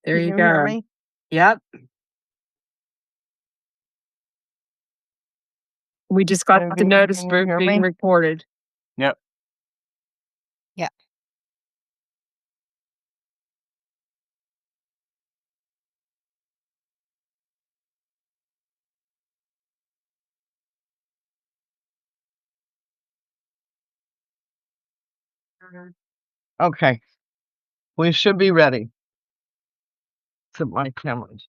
There Can you you hear go. me? Yep. We just got the Naveen, notice can you book hear being me? recorded. Yep. Yeah. Okay. We should be ready. Set my cameras.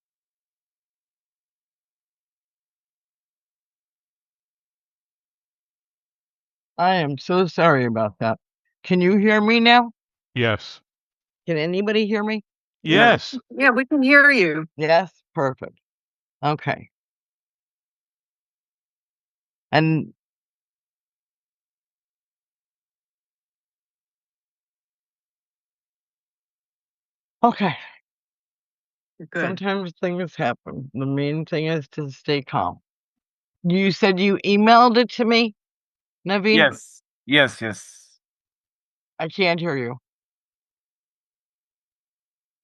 I am so sorry about that. Can you hear me now? Yes. Can anybody hear me? Yes. Yeah, we can hear you. Yes, perfect. Okay. And okay, Good. sometimes things happen. The main thing is to stay calm. You said you emailed it to me, Naveen? Yes. Yes. Yes. I can't hear you.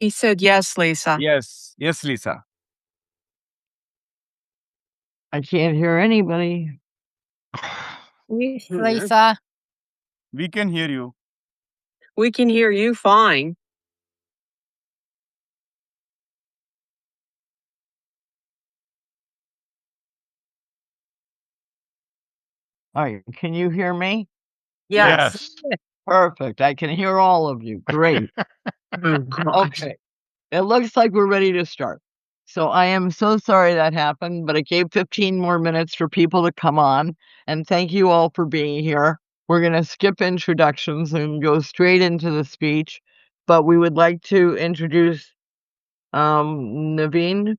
He said yes, Lisa. Yes. Yes, Lisa. I can't hear anybody. Yes, Lisa. We can hear you. We can hear you fine. All right, can you hear me? Yes. Perfect. I can hear all of you. Great. Oh, gosh. Okay. It looks like we're ready to start. So I am so sorry that happened, but it gave 15 more minutes for people to come on. And thank you all for being here. We're going to skip introductions and go straight into the speech. But we would like to introduce Naveen.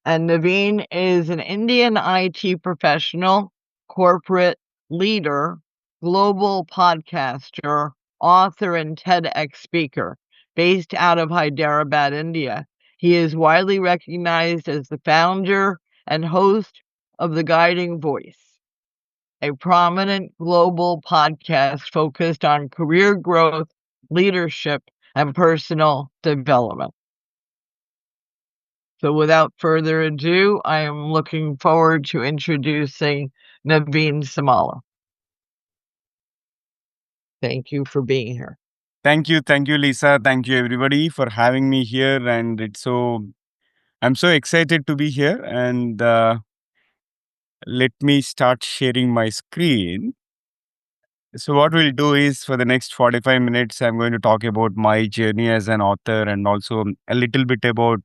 And Naveen is an Indian IT professional, corporate leader, global podcaster, author, and TEDx speaker based out of Hyderabad, India. He is widely recognized as the founder and host of The Guiding Voice, a prominent global podcast focused on career growth, leadership, and personal development. So without further ado, I am looking forward to introducing Naveen Samala. Thank you for being here. Thank you. Thank you, Lisa. Thank you, everybody, for having me here. And I'm so excited to be here. And let me start sharing my screen. So, what we'll do is for the next 45 minutes, I'm going to talk about my journey as an author and also a little bit about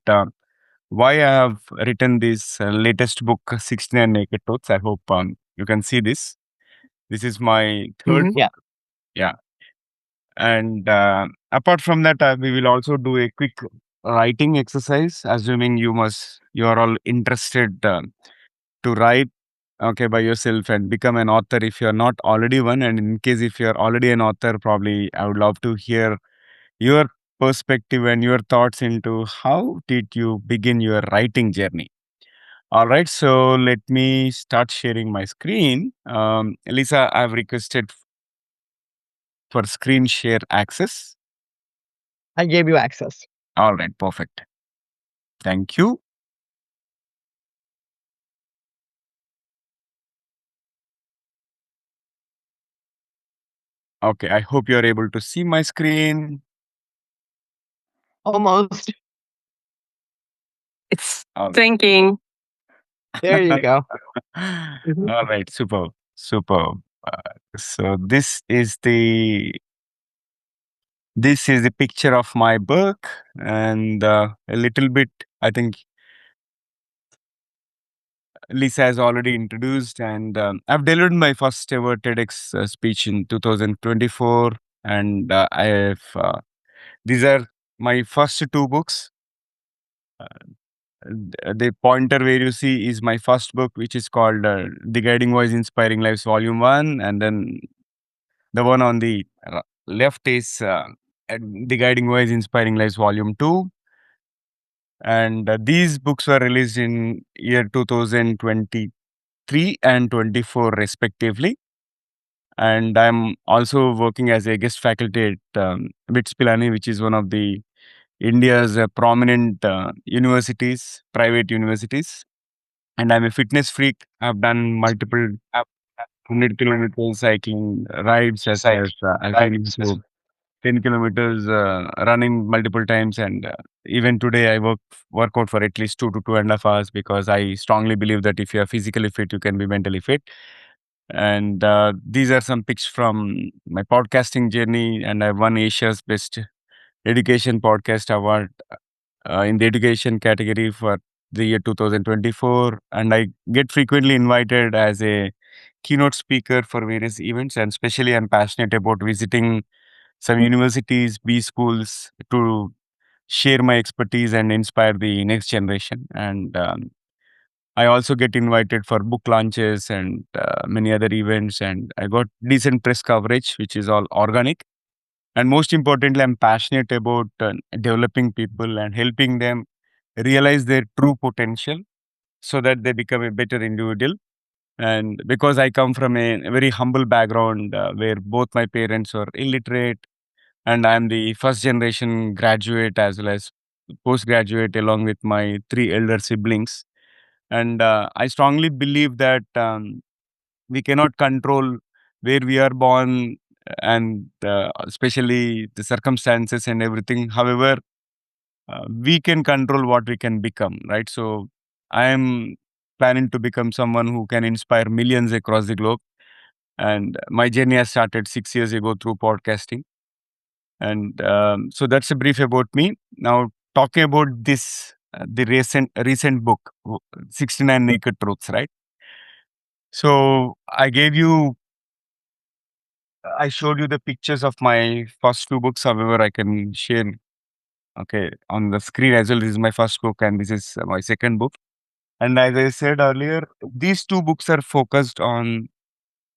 why I have written this latest book, 69 Naked Truths. I hope you can see this. This is my third book. Yeah. And apart from that, we will also do a quick writing exercise, assuming you are all interested to write by yourself and become an author if you're not already one. And in case if you're already an author, probably I would love to hear your perspective and your thoughts into how did you begin your writing journey. All right, so let me start sharing my screen. Lisa, I've requested for screen share access. I gave you access. All right, perfect. Thank you. Okay, I hope you're able to see my screen. Almost. It's thinking. There you go. All right, super, super. So this is the picture of my book, and a little bit. I think Lisa has already introduced, and I've delivered my first ever TEDx speech in 2024, and I have these are my first two books. The pointer where you see is my first book, which is called The Guiding Voice Inspiring Lives Volume 1. And then the one on the left is The Guiding Voice Inspiring Lives Volume 2. And these books were released in year 2023 and 24 respectively. And I'm also working as a guest faculty at BITS Pilani, which is one of the India's prominent universities, private universities. And I'm a fitness freak. I've done multiple 100 kilometers cycling rides as well as I've been into 10 kilometers running multiple times. And even today, I work out for at least 2 to 2.5 hours because I strongly believe that if you are physically fit, you can be mentally fit. And these are some pics from my podcasting journey. And I won Asia's Best Education Podcast Award in the education category for the year 2024. And I get frequently invited as a keynote speaker for various events. And especially, I'm passionate about visiting some universities, B schools to share my expertise and inspire the next generation. And I also get invited for book launches and many other events. And I got decent press coverage, which is all organic. And most importantly, I'm passionate about developing people and helping them realize their true potential so that they become a better individual. And because I come from a very humble background where both my parents are illiterate, and I'm the first generation graduate as well as postgraduate along with my three elder siblings. And I strongly believe that we cannot control where we are born and especially the circumstances and everything. However, we can control what we can become, right? So I am planning to become someone who can inspire millions across the globe. And my journey has started 6 years ago through podcasting. And so that's a brief about me. Now, talking about this, the recent book, 69 Naked Truths, right? So I showed you the pictures of my first two books. However, I can share, okay, on the screen as well. This is my first book, and this is my second book. And as I said earlier, these two books are focused on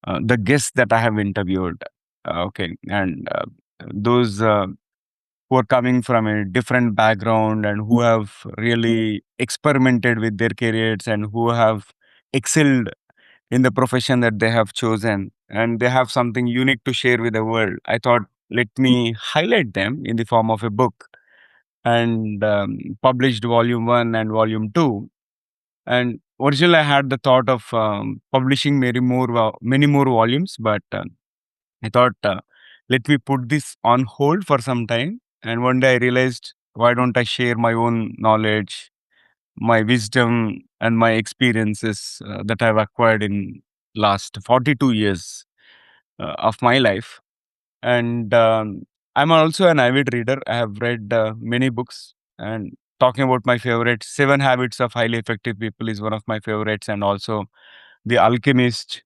the guests that I have interviewed. Okay, and those who are coming from a different background and who have really experimented with their careers and who have excelled in the profession that they have chosen, and they have something unique to share with the world. I thought, let me highlight them in the form of a book, and published volume 1 and volume 2. And originally I had the thought of publishing many more volumes, but I thought, let me put this on hold for some time. And one day I realized, why don't I share my own knowledge, my wisdom, and my experiences that I've acquired in last 42 years of my life. And I'm also an avid reader. I have read many books. And talking about my favorite, Seven Habits of Highly Effective People is one of my favorites, and also The Alchemist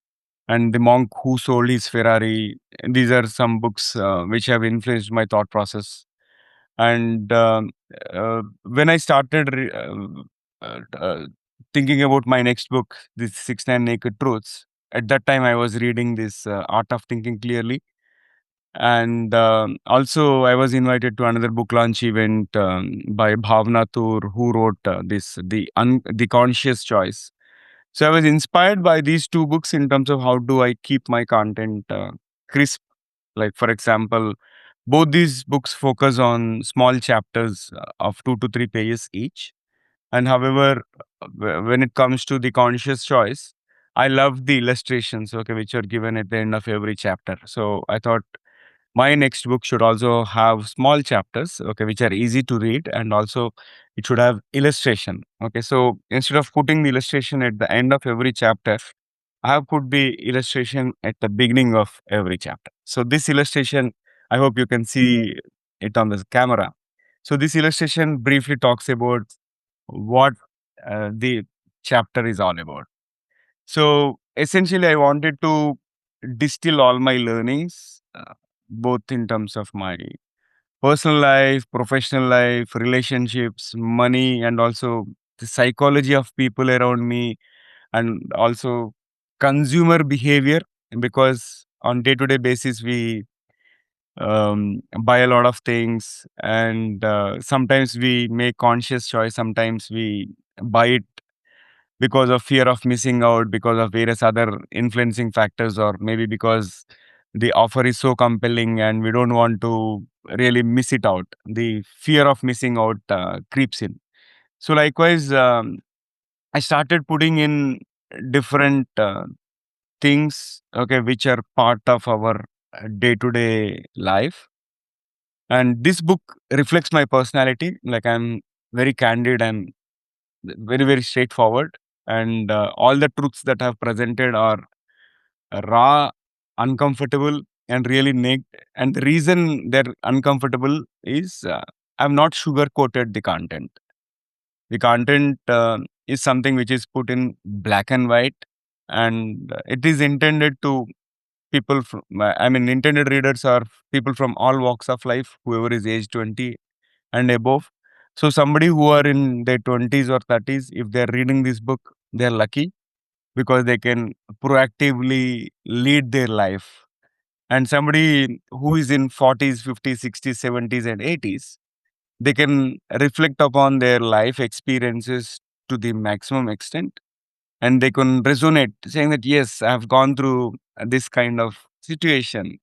and The Monk Who Sold His Ferrari. These are some books which have influenced my thought process. And when I started thinking about my next book, this 69 Naked Truths, at that time I was reading this Art of Thinking Clearly. And also, I was invited to another book launch event by Bhavna Tur, who wrote the Conscious Choice. So I was inspired by these two books in terms of how do I keep my content crisp. Like, for example, both these books focus on small chapters of 2 to 3 pages each. And however, when it comes to the conscious choice, I love the illustrations, okay, which are given at the end of every chapter. So I thought my next book should also have small chapters, okay, which are easy to read, and also it should have illustration. Okay, so instead of putting the illustration at the end of every chapter, I have put the illustration at the beginning of every chapter. So this illustration, I hope you can see it on the camera. So this illustration briefly talks about what the chapter is all about. So essentially, I wanted to distill all my learnings, both in terms of my personal life, professional life, relationships, money, and also the psychology of people around me, and also consumer behavior. Because on day-to-day basis, we buy a lot of things, and sometimes we make conscious choice, sometimes we buy it because of fear of missing out, because of various other influencing factors, or maybe because the offer is so compelling and we don't want to really miss it out. The fear of missing out creeps in. So likewise, I started putting in different things, okay, which are part of our day to day life. And this book reflects my personality. Like, I'm very candid and very, very straightforward. And all the truths that I've presented are raw, uncomfortable, and really naked. And the reason they're uncomfortable is I've not sugar coated the content. The content is something which is put in black and white, and it is intended to people from, I mean, intended readers are people from all walks of life, whoever is age 20 and above. So somebody who are in their 20s or 30s, if they're reading this book, they're lucky because they can proactively lead their life. And somebody who is in 40s, 50s, 60s, 70s, and 80s, they can reflect upon their life experiences to the maximum extent, and they can resonate saying that, yes, I've gone through this kind of situation.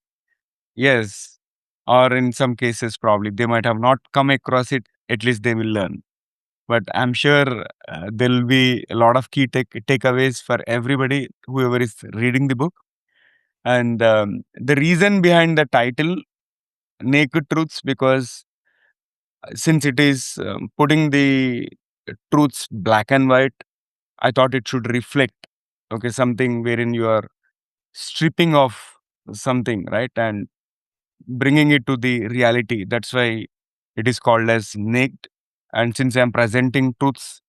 Yes. Or in some cases, probably they might have not come across it, at least they will learn. But I'm sure there will be a lot of key takeaways for everybody, whoever is reading the book. And the reason behind the title, Naked Truths, because since it is putting the truths black and white, I thought it should reflect, okay, something wherein you are stripping off something, right? And bringing it to the reality. That's why it is called as naked. And since I'm presenting truths,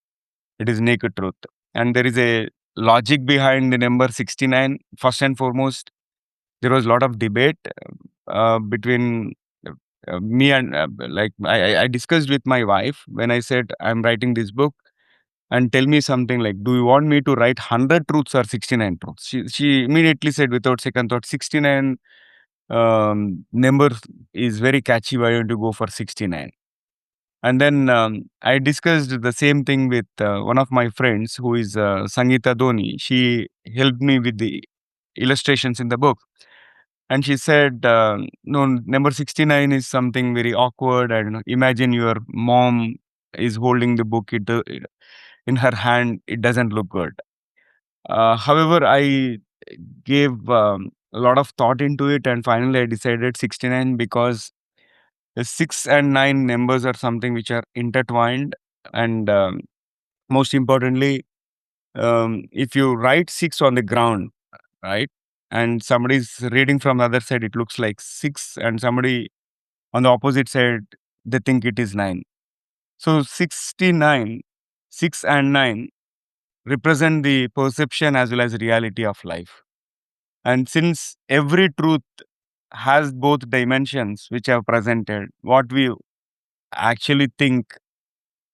it is naked truth. And there is a logic behind the number 69. First and foremost, there was a lot of debate between me and I discussed with my wife when I said I'm writing this book, and tell me something like, do you want me to write 100 truths or 69 truths? She immediately said without second thought, 69 number is very catchy. Why don't you go for 69? And then I discussed the same thing with one of my friends who is Sangeeta Dhoni. She helped me with the illustrations in the book. And she said, no, number 69 is something very awkward. I don't know. Imagine your mom is holding the book in her hand. It doesn't look good. However, I gave a lot of thought into it, and finally I decided 69 because the 6 and 9 numbers are something which are intertwined. And most importantly, if you write 6 on the ground, right, and somebody is reading from the other side, it looks like 6, and somebody on the opposite side, they think it is 9. So 69, 6 and 9 represent the perception as well as reality of life. And since every truth has both dimensions which I've presented, what we actually think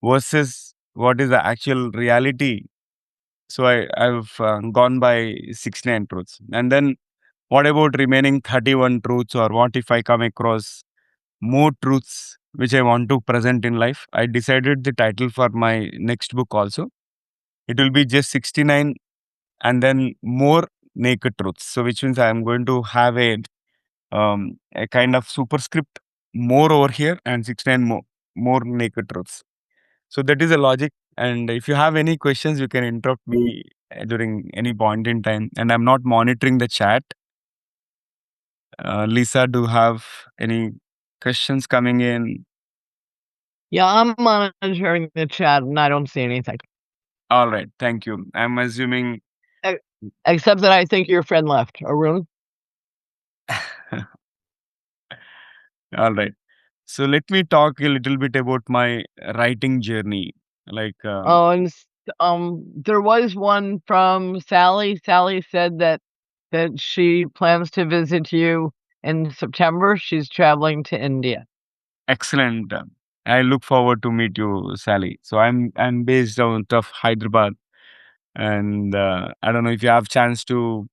versus what is the actual reality. So I've gone by 69 truths. And then what about remaining 31 truths, or what if I come across more truths which I want to present in life? I decided the title for my next book also. It will be just 69 and then more naked truths. So which means I'm going to have a kind of superscript more over here and 69 more naked truths. So that is the logic. And if you have any questions, you can interrupt me during any point in time. And I'm not monitoring the chat. Lisa, do you have any questions coming in? Yeah, I'm monitoring the chat and I don't see anything. All right. Thank you. I'm assuming. Except that I think your friend left. Arun? All right. So let me talk a little bit about my writing journey. Like, Oh, and there was one from Sally. Sally said that she plans to visit you in September. She's traveling to India. excellent. I look forward to meet you, Sally. So I'm based out of Hyderabad, and I don't know if you have chance to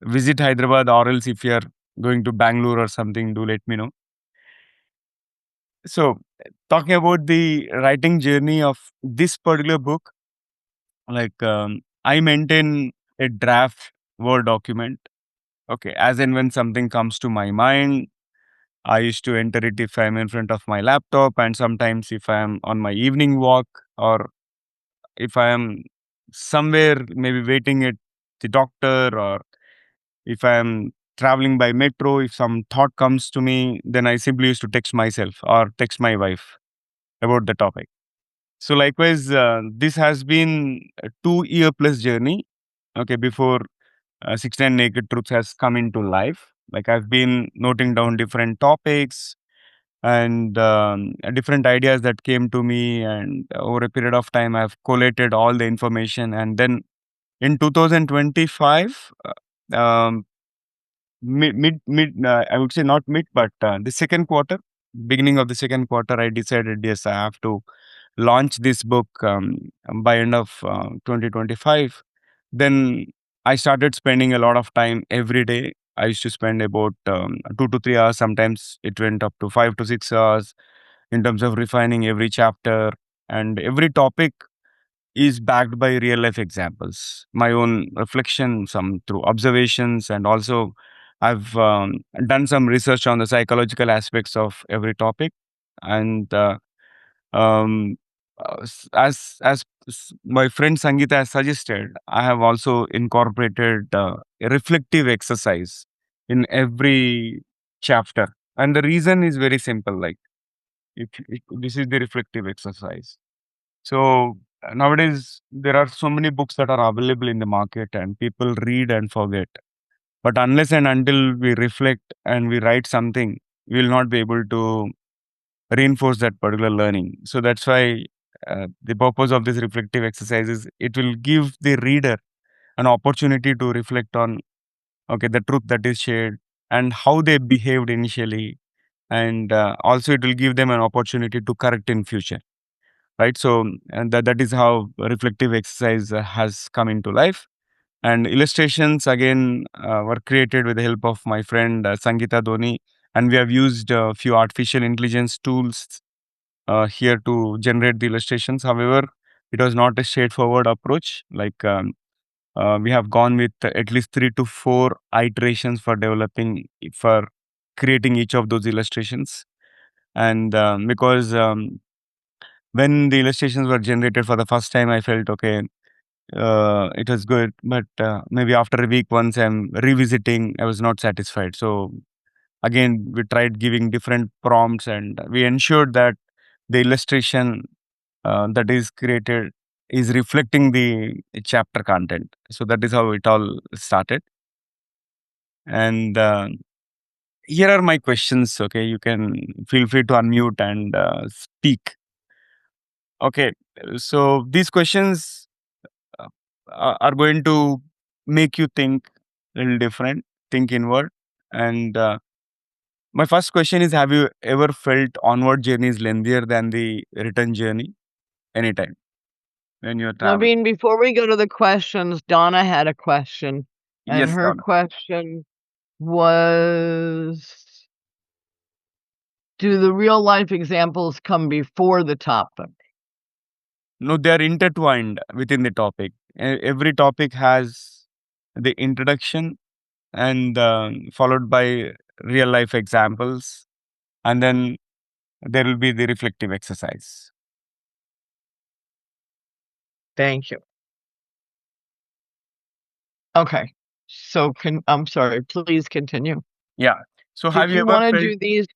visit Hyderabad, or else if you're going to Bangalore or something, do let me know. So, talking about the writing journey of this particular book, like I maintain a draft Word document, Okay, as and when something comes to my mind, I used to enter it if I'm in front of my laptop, and sometimes if I'm on my evening walk, or if I am somewhere maybe waiting at the doctor, or if I am traveling by metro, if some thought comes to me, then I simply used to text myself or text my wife about the topic. So likewise, this has been a 2 year plus journey. Okay, before 69 Naked Truths has come into life. Like I've been noting down different topics and different ideas that came to me, and over a period of time, I've collated all the information. And then in 2025, um, I would say not mid, but the second quarter, beginning of the second quarter, I decided yes, I have to launch this book by end of 2025. Then I started spending a lot of time every day. I used to spend about 2 to 3 hours. Sometimes it went up to 5 to 6 hours in terms of refining every chapter, and every topic is backed by real life examples, my own reflection, some through observations, and also I've done some research on the psychological aspects of every topic. And um, my friend Sangeeta has suggested, I have also incorporated a reflective exercise in every chapter, and the reason is very simple. Like, this is the reflective exercise. So nowadays there are so many books that are available in the market, and people read and forget. But unless and until we reflect and we write something, we will not be able to reinforce that particular learning. So that's why the purpose of this reflective exercise is it will give the reader an opportunity to reflect on, okay, the truth that is shared and how they behaved initially, and also it will give them an opportunity to correct in future, right? So and that is how reflective exercise has come into life. And illustrations again were created with the help of my friend Sangeeta Dhoni, and we have used a few artificial intelligence tools here to generate the illustrations. However, it was not a straightforward approach. Like we have gone with at least 3 to 4 iterations for developing, for creating each of those illustrations. And because when the illustrations were generated for the first time, I felt okay, it was good, but maybe after a week, once I'm revisiting, I was not satisfied. So again, we tried giving different prompts, and we ensured that the illustration that is created is reflecting the chapter content. So that is how it all started. And here are my questions. Okay, you can feel free to unmute and speak. Okay, so these questions uh, are going to make you think a little different, think inward. And my first question is, have you ever felt onward journey is lengthier than the return journey? Anytime when you're traveling. Naveen, before we go to the questions, Donna had a question. And Yes, her Donna. question was, do the real life examples come before the topic? No, they are intertwined within the topic. Every topic has the introduction, and followed by real life examples, and then there will be the reflective exercise. Thank you. Okay. So I'm sorry, please continue. Yeah. So have Did you you ever want to felt? do these?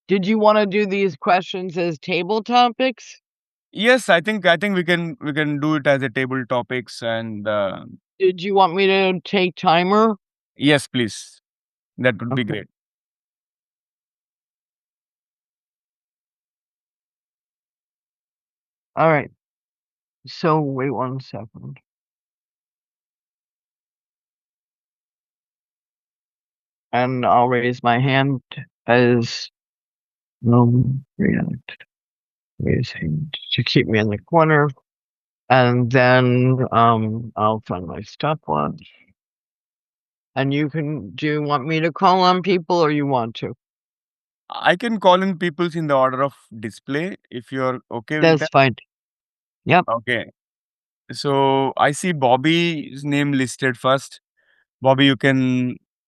Did you want to do these questions as table topics? Yes, I think we can do it as a table topics, and Did you want me to take timer? yes, please. That would be Okay. great. All right. So wait 1 second. And I'll raise my hand as react. Raising to keep me in the corner. And then I'll find my stopwatch. And do you want me to call on people or you want to? I can call in peoples in the order of display if you're okay with That's that. fine. Yep. Okay. So I see Bobby's name listed first. Bobby,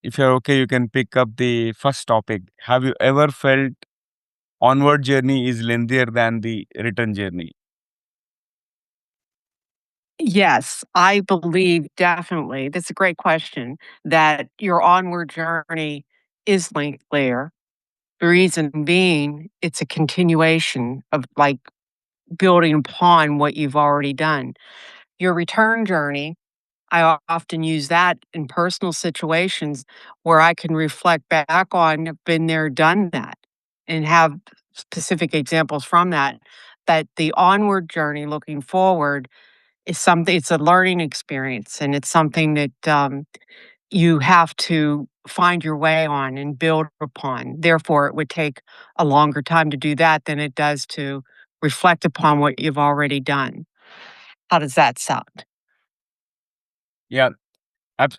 if you're okay, you can pick up the first topic. Have you ever felt onward journey is lengthier than the return journey? Yes, I believe definitely. That's a great question. That your onward journey is lengthier. The reason being, it's a continuation of like building upon what you've already done. Your return journey, often use that in personal situations where I can reflect back on, I've been there, done that, and have specific examples from that. That the onward journey looking forward is something, it's a learning experience, and it's something that you have to find your way on and build upon. Therefore, it would take a longer time to do that than it does to reflect upon what you've already done. How does that sound? Yeah,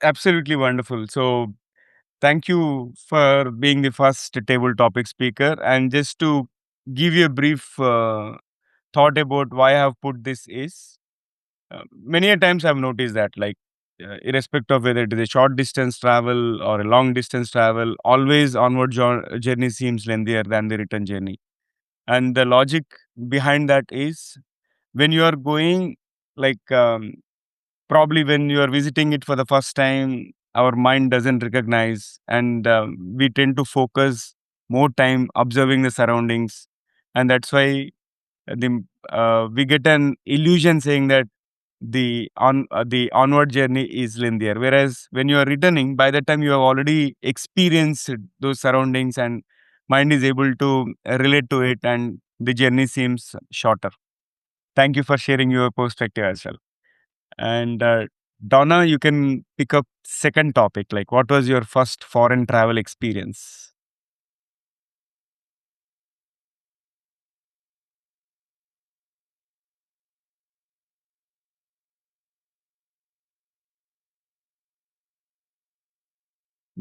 absolutely wonderful. So, thank you for being the first table topic speaker. And just to give you a brief thought about why I have put this is many a times I've noticed that, like, irrespective of whether it is a short distance travel or a long distance travel, always onward journey seems lengthier than the return journey. And the logic behind that is when you are going, like, probably when you are visiting it for the first time, our mind doesn't recognize, and we tend to focus more time observing the surroundings, and that's why the we get an illusion saying that the onward journey is linear. Whereas when you are returning, by the time you have already experienced those surroundings, and mind is able to relate to it, and the journey seems shorter. Thank you for sharing your perspective as well. And Donna, you can pick up second topic. Like, what was your first foreign travel experience?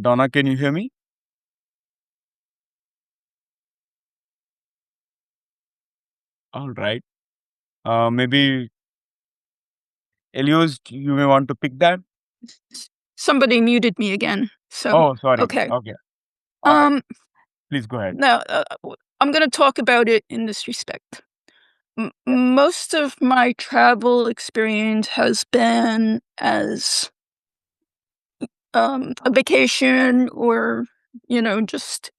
Donna, can you hear me? All right. Maybe Elios, you may want to pick that. Somebody muted me again. So Oh, sorry. okay. Okay. All right. Um. Please go ahead. Now I'm going to talk about it in this respect. Most of my travel experience has been as a vacation, or just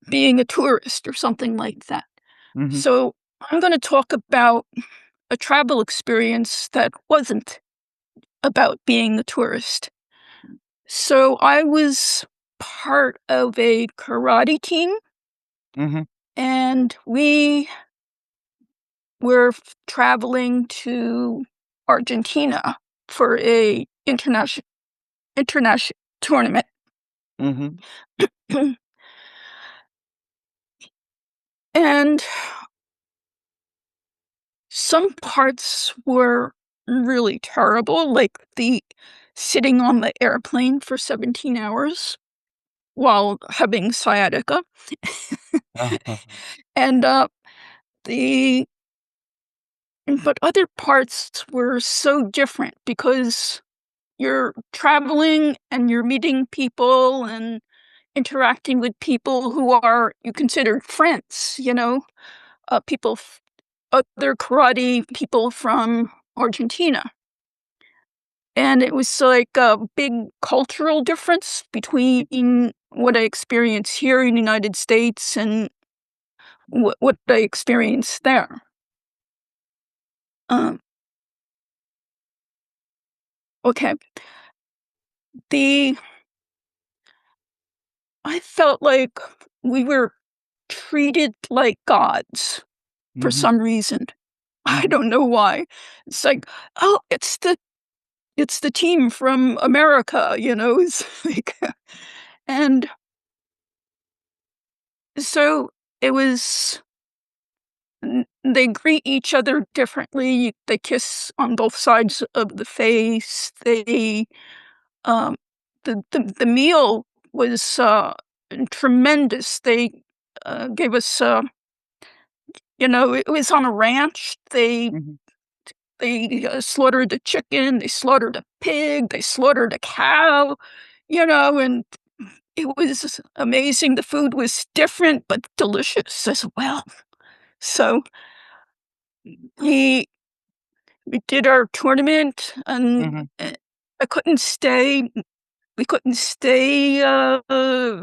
being a tourist or something like that. Hmm. So I'm going to talk about a travel experience that wasn't about being a tourist. So I was part of a karate team, Hmm. and we were traveling to Argentina for a international tournament. Hmm. And some parts were really terrible, like the sitting on the airplane for 17 hours while having sciatica. And the but other parts were so different because you're traveling and you're meeting people and interacting with people who are you consider friends, people, other karate people from Argentina. And it was like a big cultural difference between what I experienced here in the United States and what I experienced there. Um, okay. The I felt like we were treated like gods for Hmm. some reason. I Hmm. don't know why. It's like, oh, it's the team from America, it's like, and so it was, they greet each other differently. They kiss on both sides of the face. Um, the meal was tremendous. They gave us, it was on a ranch. Hmm. They slaughtered a chicken, they slaughtered a pig, they slaughtered a cow. and it was amazing. The food was different, but delicious as well. So we we did our tournament, and Mhm. I couldn't stay. We couldn't stay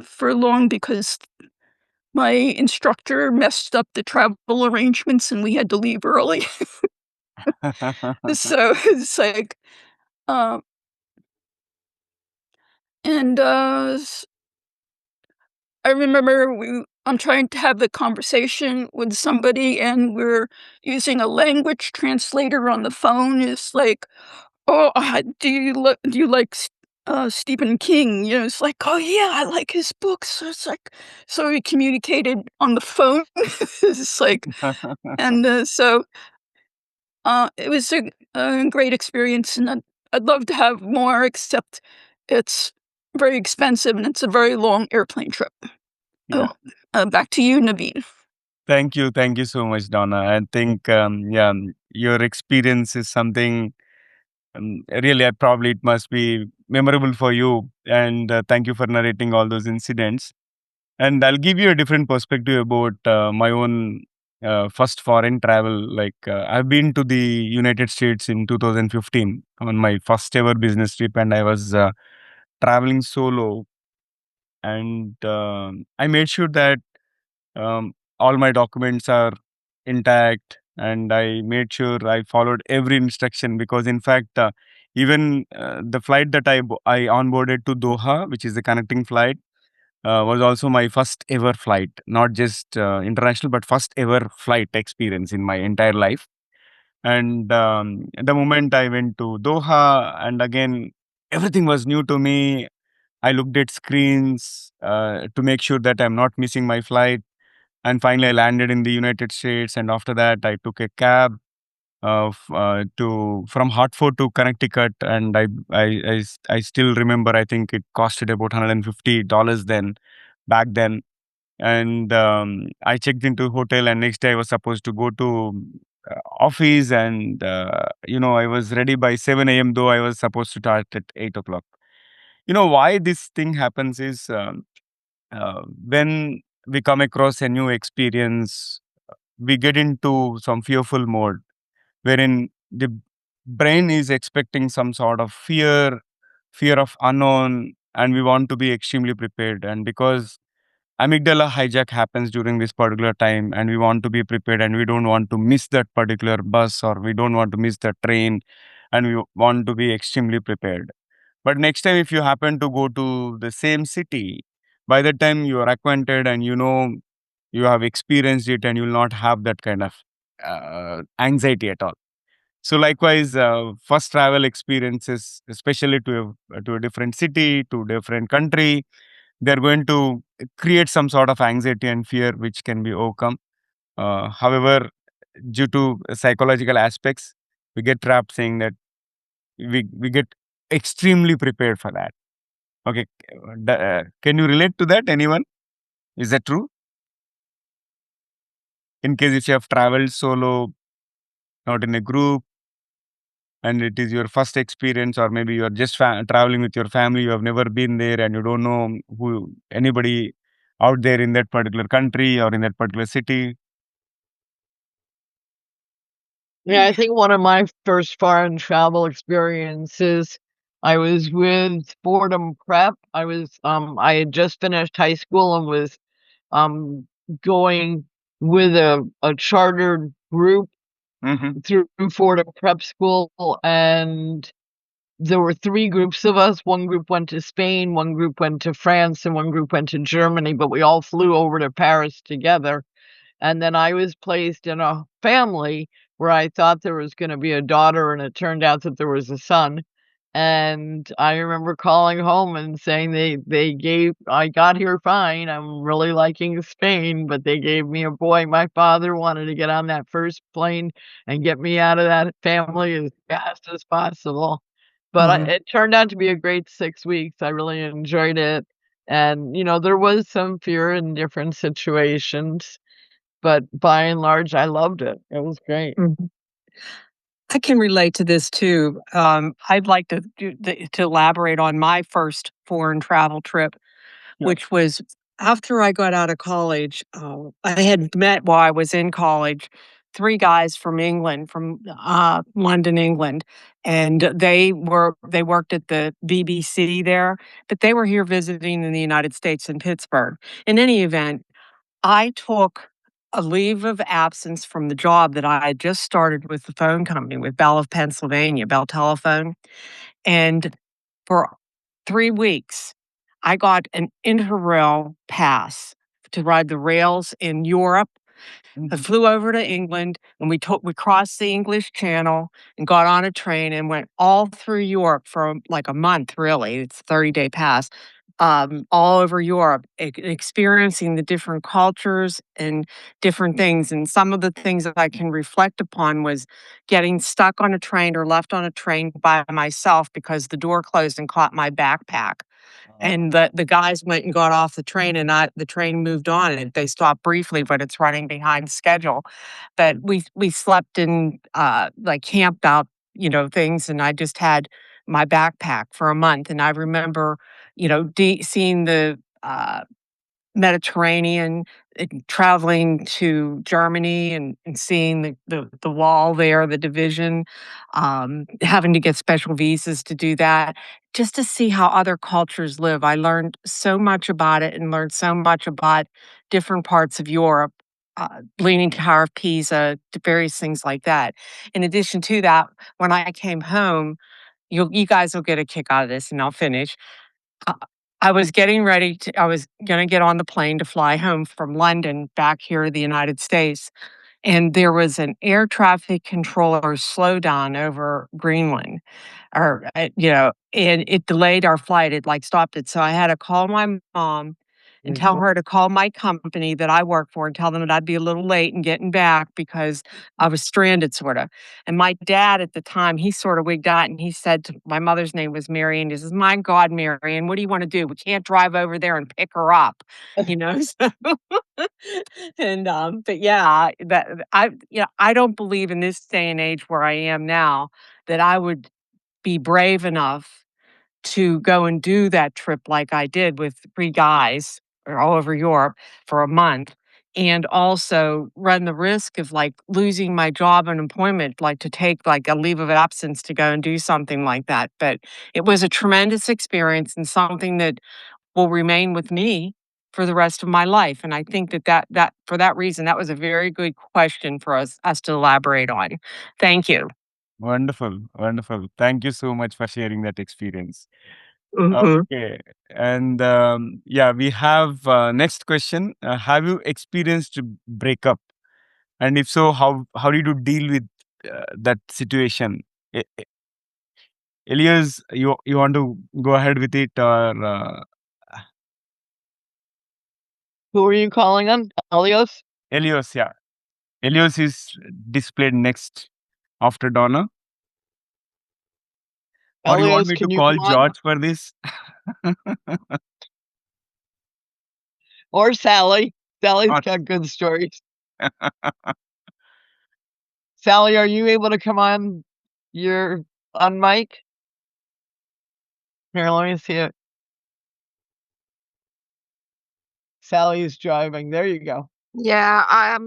for long because my instructor messed up the travel arrangements, and we had to leave early. So it's like, um, and I remember I'm trying to have the conversation with somebody, and we're using a language translator on the phone. It's like, "Oh, do you like Stephen King?" It's like, "Oh, yeah, I like his books." So it's like so we communicated on the phone. It's like and, so, it was a great experience, and I'd love to have more, except it's very expensive, and it's a very long airplane trip. Yeah. Oh, back to you, Naveen. Thank you so much, Donna. I think yeah, your experience is something really. Probably it must be memorable for you, and thank you for narrating all those incidents. And I'll give you a different perspective about my own first foreign travel. Like I've been to the United States in 2015 on my first ever business trip, and I was traveling solo. And I made sure that all my documents are intact, and I made sure I followed every instruction, because in fact even the flight that I onboarded to Doha, which is the connecting flight, was also my first ever flight, not just international, but first ever flight experience in my entire life. And the moment I went to Doha, and again, everything was new to me. I looked at screens to make sure that I'm not missing my flight. And finally, I landed in the United States. And after that, I took a cab to from Hartford to Connecticut, and I still remember. I think it costed about $150 then, back then. And I checked into hotel, and next day I was supposed to go to office, and I was ready by 7 a.m., though I was supposed to start at 8 o'clock. Why this thing happens is when we come across a new experience, we get into some fearful mode wherein the brain is expecting some sort of fear of unknown, and we want to be extremely prepared. And because amygdala hijack happens during this particular time, and we want to be prepared, and we don't want to miss that particular bus, or we don't want to miss the train, and we want to be extremely prepared. But next time, if you happen to go to the same city, by the time you are acquainted and you have experienced it, and you will not have that kind of anxiety at all. So likewise, first travel experiences, especially to a different city, to different country, they're going to create some sort of anxiety and fear, which can be overcome. However, due to psychological aspects, we get trapped saying that we get extremely prepared for that. Okay, can you relate to that? Anyone? Is that true? In case if you have traveled solo, not in a group, and it is your first experience, or maybe you are just traveling with your family, you have never been there, and you don't know who anybody out there in that particular country or in that particular city. Yeah, I think one of my first foreign travel experiences, I was with Fordham Prep. I had just finished high school and was um going with a chartered group Hmm. through Fordham Prep School, and there were three groups of us. One group went to Spain, one group went to France, and one group went to Germany, but we all flew over to Paris together. And then I was placed in a family where I thought there was gonna be a daughter, and it turned out that there was a son. And I remember calling home and saying I got here fine, I'm really liking Spain, but they gave me a boy. My father wanted to get on that first plane and get me out of that family as fast as possible. But Mhm. it turned out to be a great 6 weeks. I really enjoyed it. And, there was some fear in different situations, but by and large, I loved it. It was great. Mhm. I can relate to this too. I'd like to elaborate on my first foreign travel trip, which was after I got out of college. I had met while I was in college 3 guys from England, from London, England, and they worked at the BBC there, but they were here visiting in the United States in Pittsburgh. In any event, I took a leave of absence from the job that I had just started with the phone company, with Bell of Pennsylvania, Bell Telephone, and for 3 weeks, I got an Interrail pass to ride the rails in Europe. I flew over to England, and we crossed the English Channel and got on a train and went all through Europe for, like, a month, really. It's a 30-day pass, all over Europe, experiencing the different cultures and different things, and some of the things that I can reflect upon was getting stuck on a train or left on a train by myself because the door closed and caught my backpack. And the guys went and got off the train, and the train moved on, and they stopped briefly, but it's running behind schedule. But we slept in, like, camped out, things, and I just had my backpack for a month, and I remember, seeing the, Mediterranean, and traveling to Germany and seeing the wall there, the division, having to get special visas to do that, just to see how other cultures live. I learned so much about it and learned so much about different parts of Europe, Leaning Tower of Pisa, to various things like that. In addition to that, when I came home, you guys will get a kick out of this, and I'll finish. Uh, I was gonna get on the plane to fly home from London back here to the United States, and there was an air traffic controller slowdown over Greenland, or, and it delayed our flight. It, like, stopped it. So I had to call my mom and tell her to call my company that I work for and tell them that I'd be a little late in getting back because I was stranded, sorta. And my dad at the time, he sorta wigged out and he said to my mother's name was Mary, and he says, "My God, Marian, what do you wanna do? We can't drive over there and pick her up," you know? So and, but yeah, I don't believe in this day and age where I am now that I would be brave enough to go and do that trip like I did with 3 guys all over Europe for a month, and also run the risk of, like, losing my job and employment, like, to take, like, a leave of absence to go and do something like that. But it was a tremendous experience and something that will remain with me for the rest of my life, and I think that for that reason, that was a very good question for us to elaborate on. Thank you. Wonderful, wonderful. Thank you so much for sharing that experience. Mhm. Okay, and yeah, we have next question. Have you experienced a breakup, and if so, how did you deal with that situation? Elias, you want to go ahead with it, or Who are you calling on? Elios? Elias? Yeah, Elias is displayed next after Donna. Or you want Elios, me to can you call come on? George for this? Or Sally. Sally's Or- got good stories. Sally, are you able to come on? You're on mic? Here, let me see it. Sally's driving. There you go. Yeah,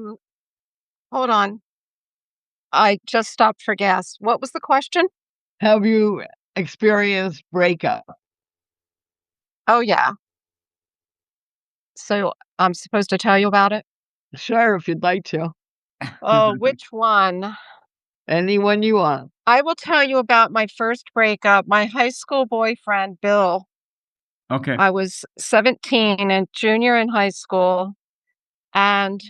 hold on. I just stopped for gas. What was the question? Have you experienced breakup? Oh, yeah. So I'm supposed to tell you about it? Sure, if you'd like to. Oh, which one? Anyone you want. I will tell you about my first breakup. My high school boyfriend, Bill. Okay. I was 17 and junior in high school. And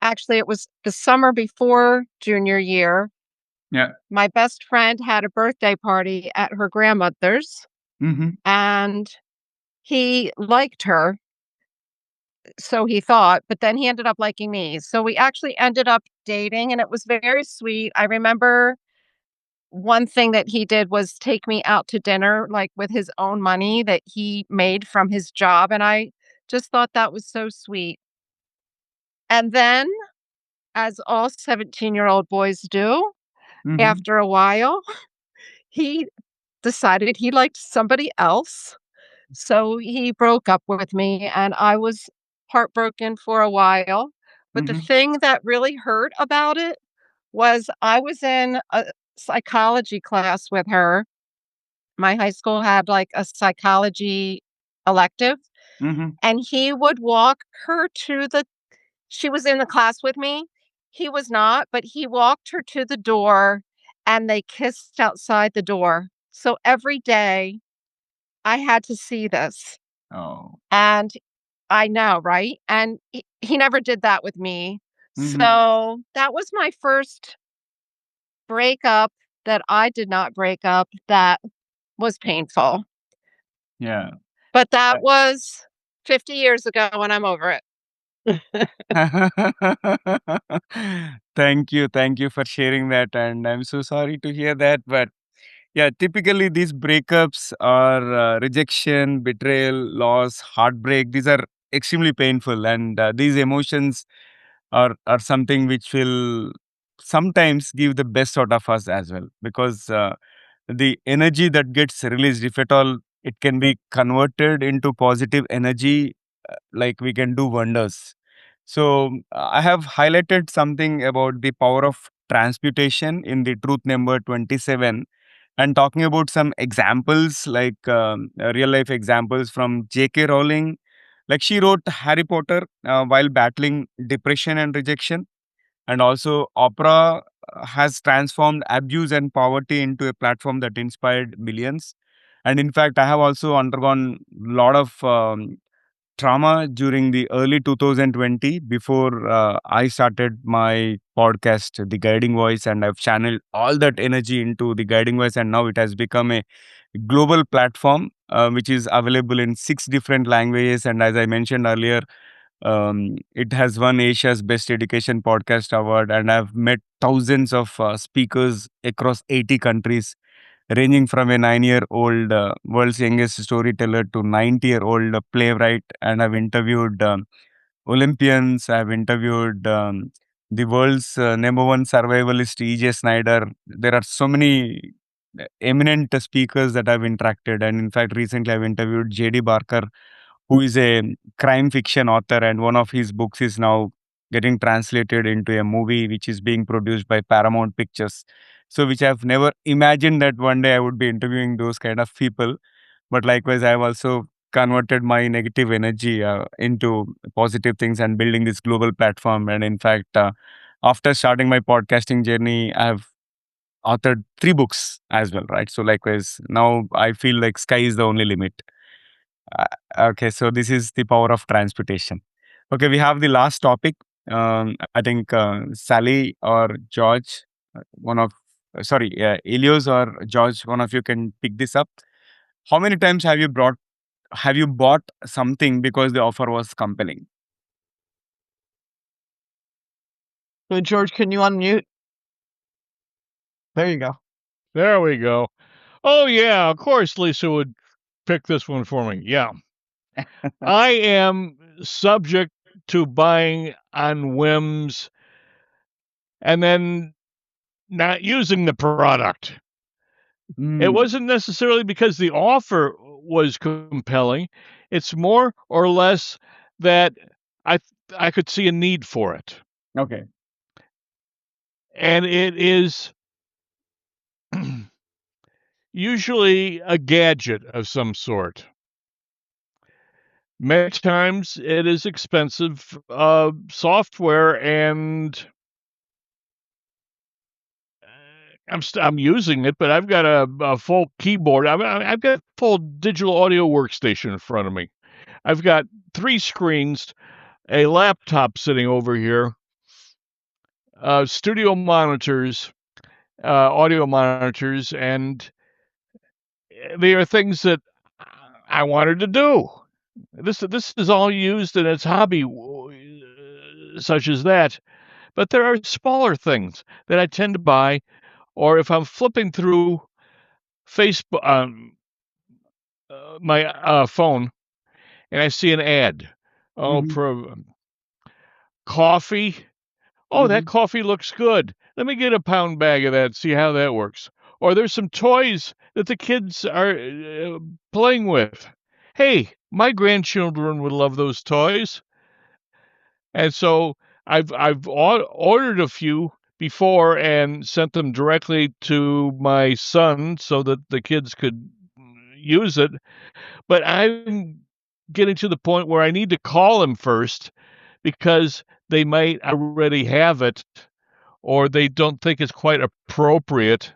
actually, it was the summer before junior year. Yeah. My best friend had a birthday party at her grandmother's, Mm-hmm. and he liked her. So he thought, but then he ended up liking me. So we actually ended up dating, and it was very sweet. I remember one thing that he did was take me out to dinner, like, with his own money that he made from his job, and I just thought that was so sweet. And then, as all 17-year-old boys do, Mhm. After a while, he decided he liked somebody else. So he broke up with me, and I was heartbroken for a while. But the Mhm. thing that really hurt about it was I was in a psychology class with her. My high school had like a psychology elective, Mhm. and he would walk her to the she was in the class with me. He was not, but he walked her to the door and they kissed outside the door. So every day I had to see this. Oh. And I know, right? And he never did that with me. Mhm. So that was my first breakup that I did not break up that was painful. Yeah. But that was 50 years ago and I'm over it. Thank you for sharing that, and I'm so sorry to hear that. But yeah, typically these breakups are rejection, betrayal, loss, heartbreak. These are extremely painful, and these emotions are something which will sometimes give the best out of us as well, because the energy that gets released, if at all it can be converted into positive energy, like we can do wonders. So I have highlighted something about the power of transmutation in the truth number 27, and talking about some examples, like real life examples from J.K. Rowling. Like, she wrote Harry Potter while battling depression and rejection, and also Opera has transformed abuse and poverty into a platform that inspired millions. And in fact, I have also undergone a lot of trauma during the early 2020, before I started my podcast, The Guiding Voice, and I've channeled all that energy into The Guiding Voice, and now it has become a global platform which is available in 6 different languages. And as I mentioned earlier, it has won Asia's Best Education Podcast Award, and I've met thousands of speakers across 80 countries, ranging from a 9-year-old world's youngest storyteller to 90-year-old playwright. And I've interviewed Olympians. I've interviewed the world's number one survivalist, E.J. Snyder. There are so many eminent speakers that I've interacted. And in fact, recently I've interviewed J.D. Barker, who is a crime fiction author, and one of his books is now getting translated into a movie which is being produced by Paramount Pictures. So, which I've never imagined that one day I would be interviewing those kind of people. But likewise, I've also converted my negative energy into positive things and building this global platform. And in fact, after starting my podcasting journey, I've authored 3 books as well, right? So likewise, now I feel like sky is the only limit. Uh, okay, so this is the power of transportation. Okay, we have the last topic. I think Sally or George, one of sorry, Elios or George, one of you can pick this up. How many times have you bought something because the offer was compelling? So, George, can you unmute? There you go. There we go. Oh, yeah, of course Lisa would pick this one for me. Yeah. I am subject to buying on whims and then not using the product. It wasn't necessarily because the offer was compelling. It's more or less that I I could see a need for it. Okay. And it is usually a gadget of some sort. Many times it is expensive software, and I'm using it, but I've got a full keyboard. I've got a full digital audio workstation in front of me. I've got 3 screens, a laptop sitting over here, studio monitors, audio monitors, and they are things that I wanted to do. This is all used in its hobby, such as that. But there are smaller things that I tend to buy, or if I'm flipping through Facebook, my phone, and I see an ad, oh, Mhm. coffee. Oh, that coffee looks good. Let me get a pound bag of that, see how that works. Or there's some toys that the kids are playing with. Hey, my grandchildren would love those toys. And so I've ordered a few before and sent them directly to my son so that the kids could use it. But I'm getting to the point where I need to call them first because they might already have it or they don't think it's quite appropriate.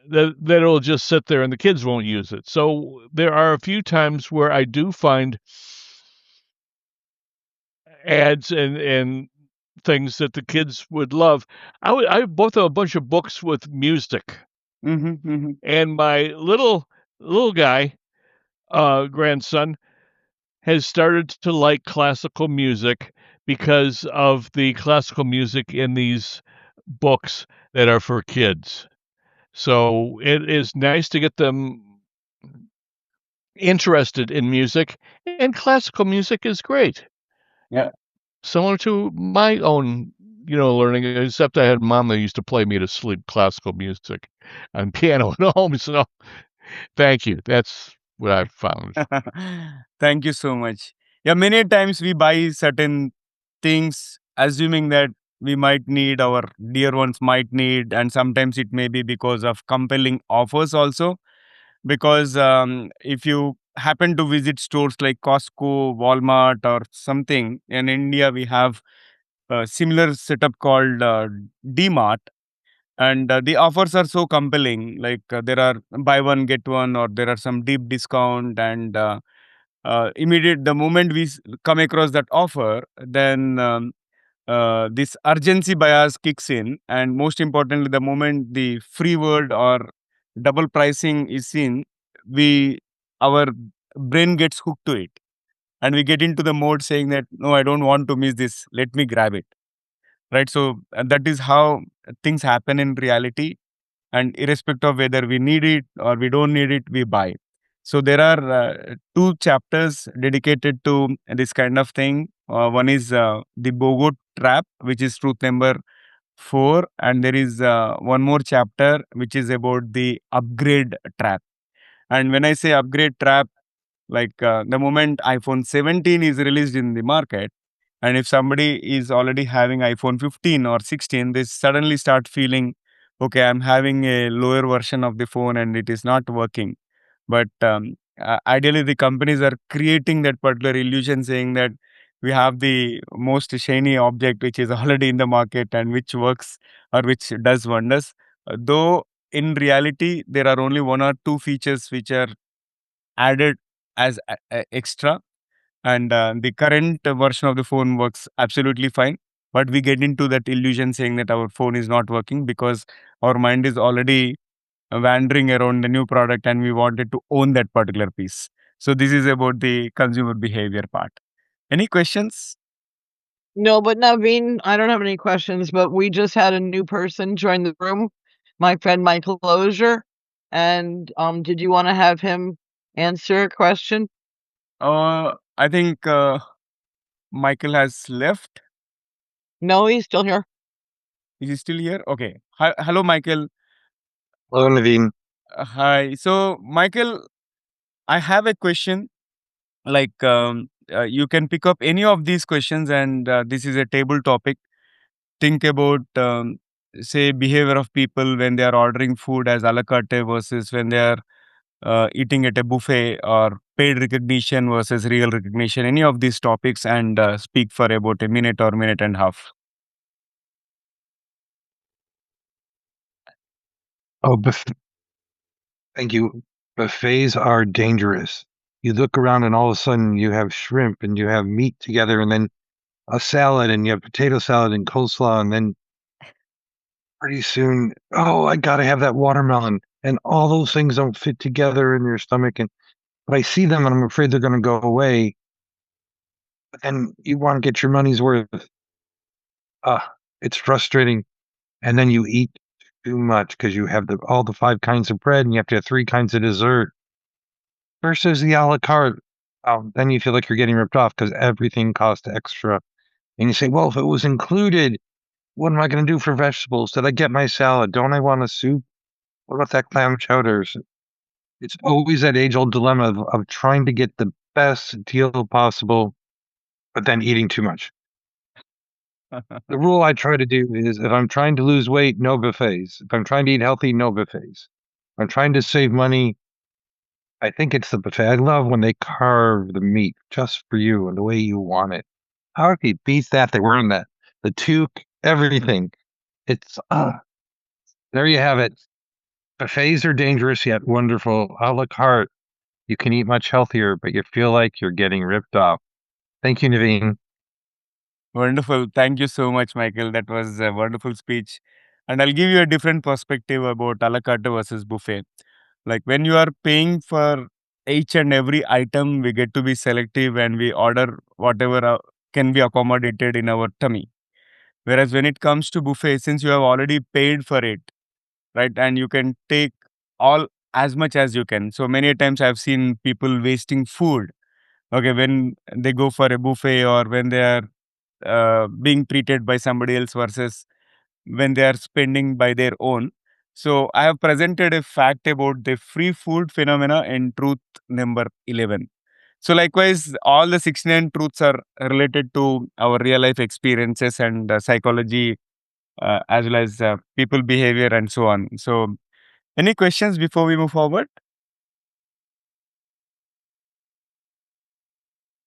That it'll just sit there and the kids won't use it. So there are a few times where I do find ads and things that the kids would love. I bought a bunch of books with music, and my little guy, grandson, has started to like classical music because of the classical music in these books that are for kids. So it is nice to get them interested in music, and classical music is great. Yeah. Similar to my own, learning, except I had a mom that used to play me to sleep classical music on piano at home. So thank you. That's what I've found. Thank you so much. Yeah, many times we buy certain things assuming that we might need, our dear ones might need, and sometimes it may be because of compelling offers also. Because if you happen to visit stores like Costco, Walmart, or something in India, we have a similar setup called DMart, and the offers are so compelling. Like there are buy one get one, or there are some deep discount, and immediate the moment we come across that offer, then this urgency bias kicks in, and most importantly, the moment the free word or double pricing is seen, we our brain gets hooked to it, and we get into the mode saying that no, I don't want to miss this. Let me grab it. Right. So that is how things happen in reality, and irrespective of whether we need it or we don't need it, we buy. So there are two chapters dedicated to this kind of thing. One is the BOGO trap, which is truth number 4, and there is one more chapter which is about the upgrade trap. And when I say upgrade trap, like the moment iPhone 17 is released in the market, and if somebody is already having iPhone 15 or 16, they suddenly start feeling, okay, I'm having a lower version of the phone and it is not working. But ideally, the companies are creating that particular illusion, saying that we have the most shiny object which is already in the market and which works or which does wonders. Though in reality, there are only one or two features which are added as extra, and the current version of the phone works absolutely fine, but we get into that illusion saying that our phone is not working because our mind is already wandering around the new product and we wanted to own that particular piece. So this is about the consumer behavior part. Any questions? No, but Naveen, I don't have any questions, but we just had a new person join the room, my friend Michael Lozier. And did you want to have him answer a question? I think Michael has left. No, he's still here. Is he still here? Okay. Hi, hello, Michael. Hello, Naveen. Hi. So, Michael, I have a question. Like, you can pick up any of these questions, and this is a table topic. Think about, say, behavior of people when they are ordering food as a la carte versus when they are eating at a buffet, or paid recognition versus real recognition. Any of these topics, and speak for about a minute or minute and a half. Oh, thank you. Buffets are dangerous. You look around and all of a sudden you have shrimp and you have meat together and then a salad and you have potato salad and coleslaw and then pretty soon, oh, I gotta have that watermelon. And all those things don't fit together in your stomach. But I see them and I'm afraid they're gonna go away. But then you want to get your money's worth. It's frustrating. And then you eat too much because you have all the 5 kinds of bread and you have to have 3 kinds of dessert versus the a la carte. Then you feel like you're getting ripped off because everything costs extra. And you say, well, if it was included, what am I going to do for vegetables? Did I get my salad? Don't I want a soup? What about that clam chowder? It's always that age-old dilemma of trying to get the best deal possible, but then eating too much. The rule I try to do is if I'm trying to lose weight, no buffets. If I'm trying to eat healthy, no buffets. If I'm trying to save money, I think it's the buffet. I love when they carve the meat just for you and the way you want it. How can you beat that? They wearing that, the toque, everything. It's there you have it. Buffets are dangerous yet wonderful. A la carte, you can eat much healthier, but you feel like you're getting ripped off. Thank you, Naveen. Wonderful. Thank you so much, Michael. That was a wonderful speech. And I'll give you a different perspective about a la carte versus buffet. Like when you are paying for each and every item, we get to be selective and we order whatever can be accommodated in our tummy. Whereas when it comes to buffet, since you have already paid for it, right, and you can take all as much as you can. So many times I've seen people wasting food. Okay, when they go for a buffet or when they are being treated by somebody else versus when they are spending by their own. So I have presented a fact about the free food phenomena in truth number 11. So likewise, all the 69 truths are related to our real life experiences and psychology, as well as people behavior and so on. So any questions before we move forward?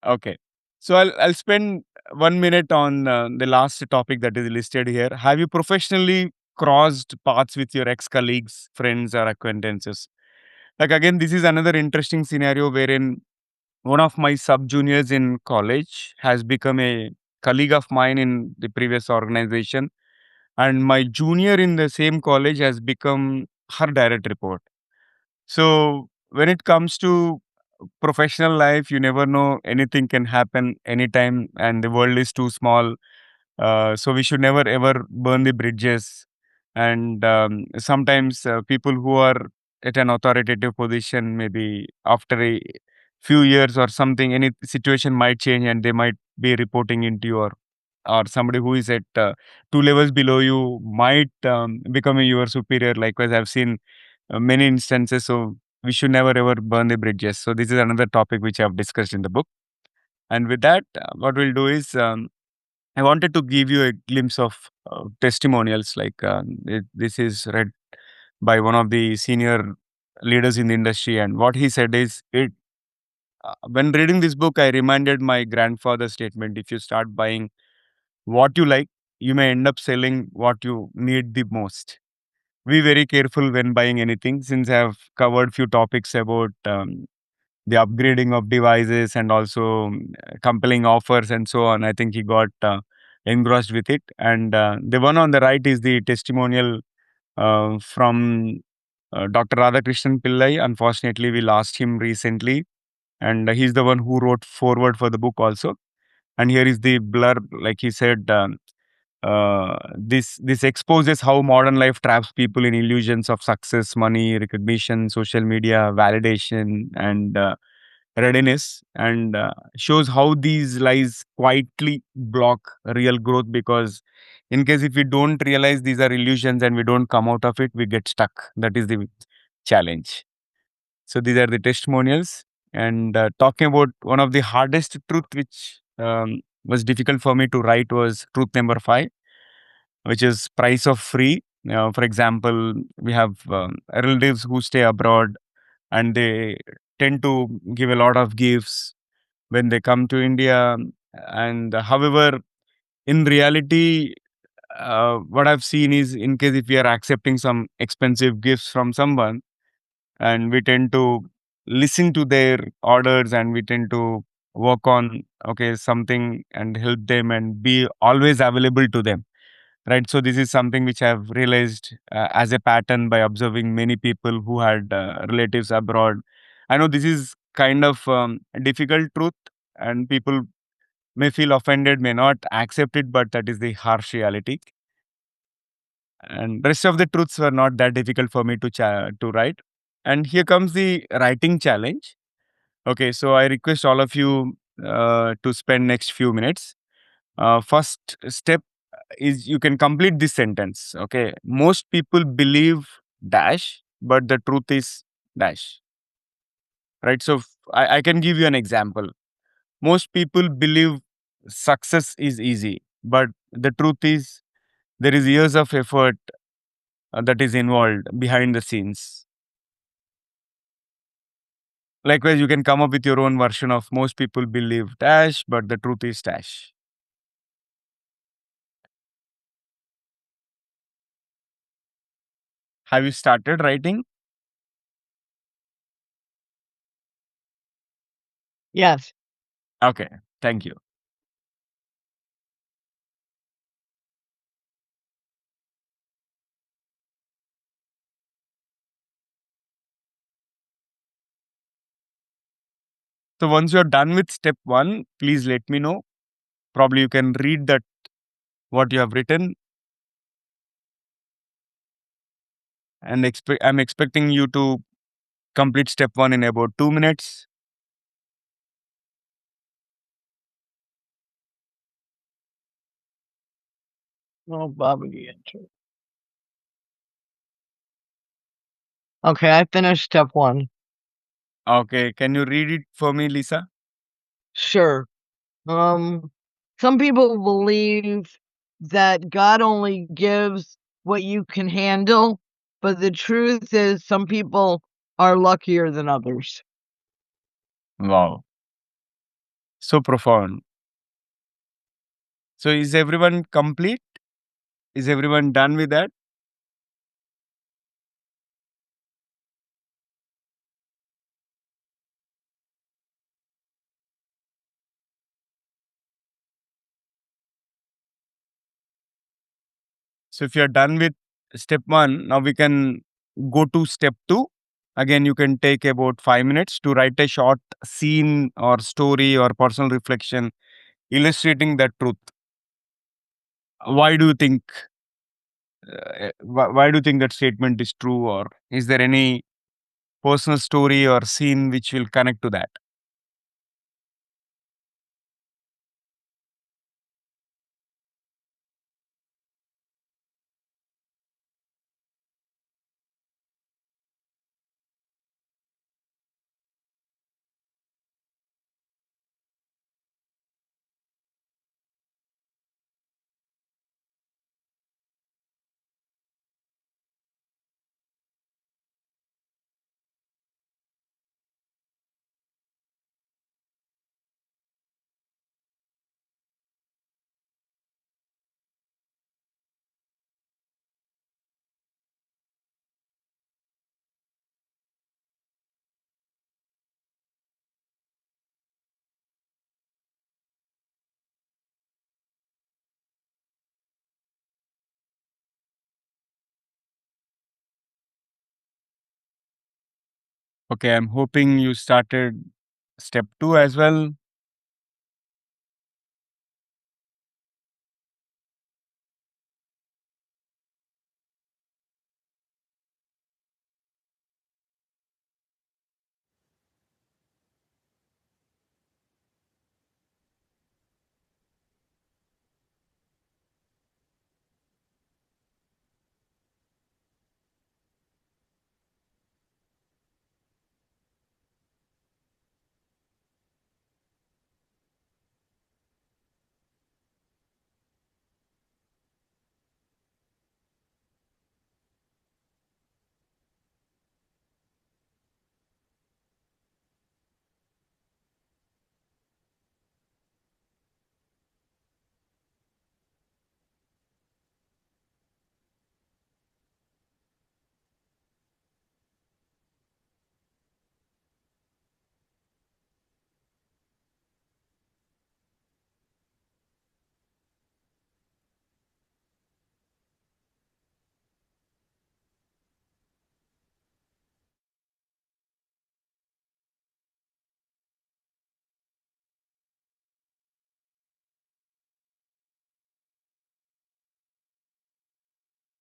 Okay. So I'll spend 1 minute on the last topic that is listed here. Have you professionally crossed paths with your ex-colleagues, friends, or acquaintances? Like again, this is another interesting scenario wherein one of my sub-juniors in college has become a colleague of mine in the previous organization, and my junior in the same college has become her direct report. So when it comes to professional life, you never know, anything can happen anytime, and the world is too small. So we should never ever burn the bridges. And sometimes people who are at an authoritative position, maybe after a few years or something, any situation might change and they might be reporting into you, or somebody who is at 2 levels below you might become your superior. Likewise, I've seen many instances. So we should never ever burn the bridges. So this is another topic which I've discussed in the book. And with that, what we'll do is I wanted to give you a glimpse of testimonials. Like this is read by one of the senior leaders in the industry, and what he said is, it when reading this book, I reminded my grandfather's statement: if you start buying what you like, you may end up selling what you need the most. Be very careful when buying anything. Since I've covered few topics about the upgrading of devices and also compelling offers and so on, I think he got engrossed with it. And the one on the right is the testimonial from Dr. Radhakrishnan Pillai. Unfortunately, we lost him recently, and he's the one who wrote forward for the book also. And here is the blurb. Like he said, this exposes how modern life traps people in illusions of success, money, recognition, social media, validation, and readiness, and shows how these lies quietly block real growth. Because in case if we don't realize these are illusions and we don't come out of it, we get stuck. That is the challenge. So these are the testimonials. And talking about one of the hardest truth which was difficult for me to write was truth number 5, which is price of free. For example, we have relatives who stay abroad and they tend to give a lot of gifts when they come to India. And however, in reality, what I've seen is, in case if we are accepting some expensive gifts from someone, and we tend to listen to their orders and we tend to work on okay something and help them and be always available to them, right? So this is something which I've realized as a pattern by observing many people who had relatives abroad. I know this is kind of a difficult truth, and people may feel offended, may not accept it, but that is the harsh reality. And rest of the truths were not that difficult for me to write. And here comes the writing challenge. Okay, so I request all of you to spend next few minutes. First step is you can complete this sentence. Okay. Most people believe dash, but the truth is dash. Right. So I can give you an example. Most people believe success is easy, but the truth is there is years of effort that is involved behind the scenes. Likewise, you can come up with your own version of most people believe dash, but the truth is dash. Have you started writing? Yes. Okay, thank you. So once you're done with step one, please let me know. Probably you can read that what you have written, and I'm expecting you to complete step one in about 2 minutes. Oh, Bobby. Okay, I finished step one. Okay, can you read it for me, Lisa? Sure. Some people believe that God only gives what you can handle, but the truth is some people are luckier than others. Wow, so profound. So is everyone complete? Is everyone done with that? So if you're done with step one, now we can go to step two. Again, you can take about 5 minutes to write a short scene or story or personal reflection illustrating that truth. Why do you think? Why do you think that statement is true, or is there any personal story or scene which will connect to that? Okay, I'm hoping you started step two as well.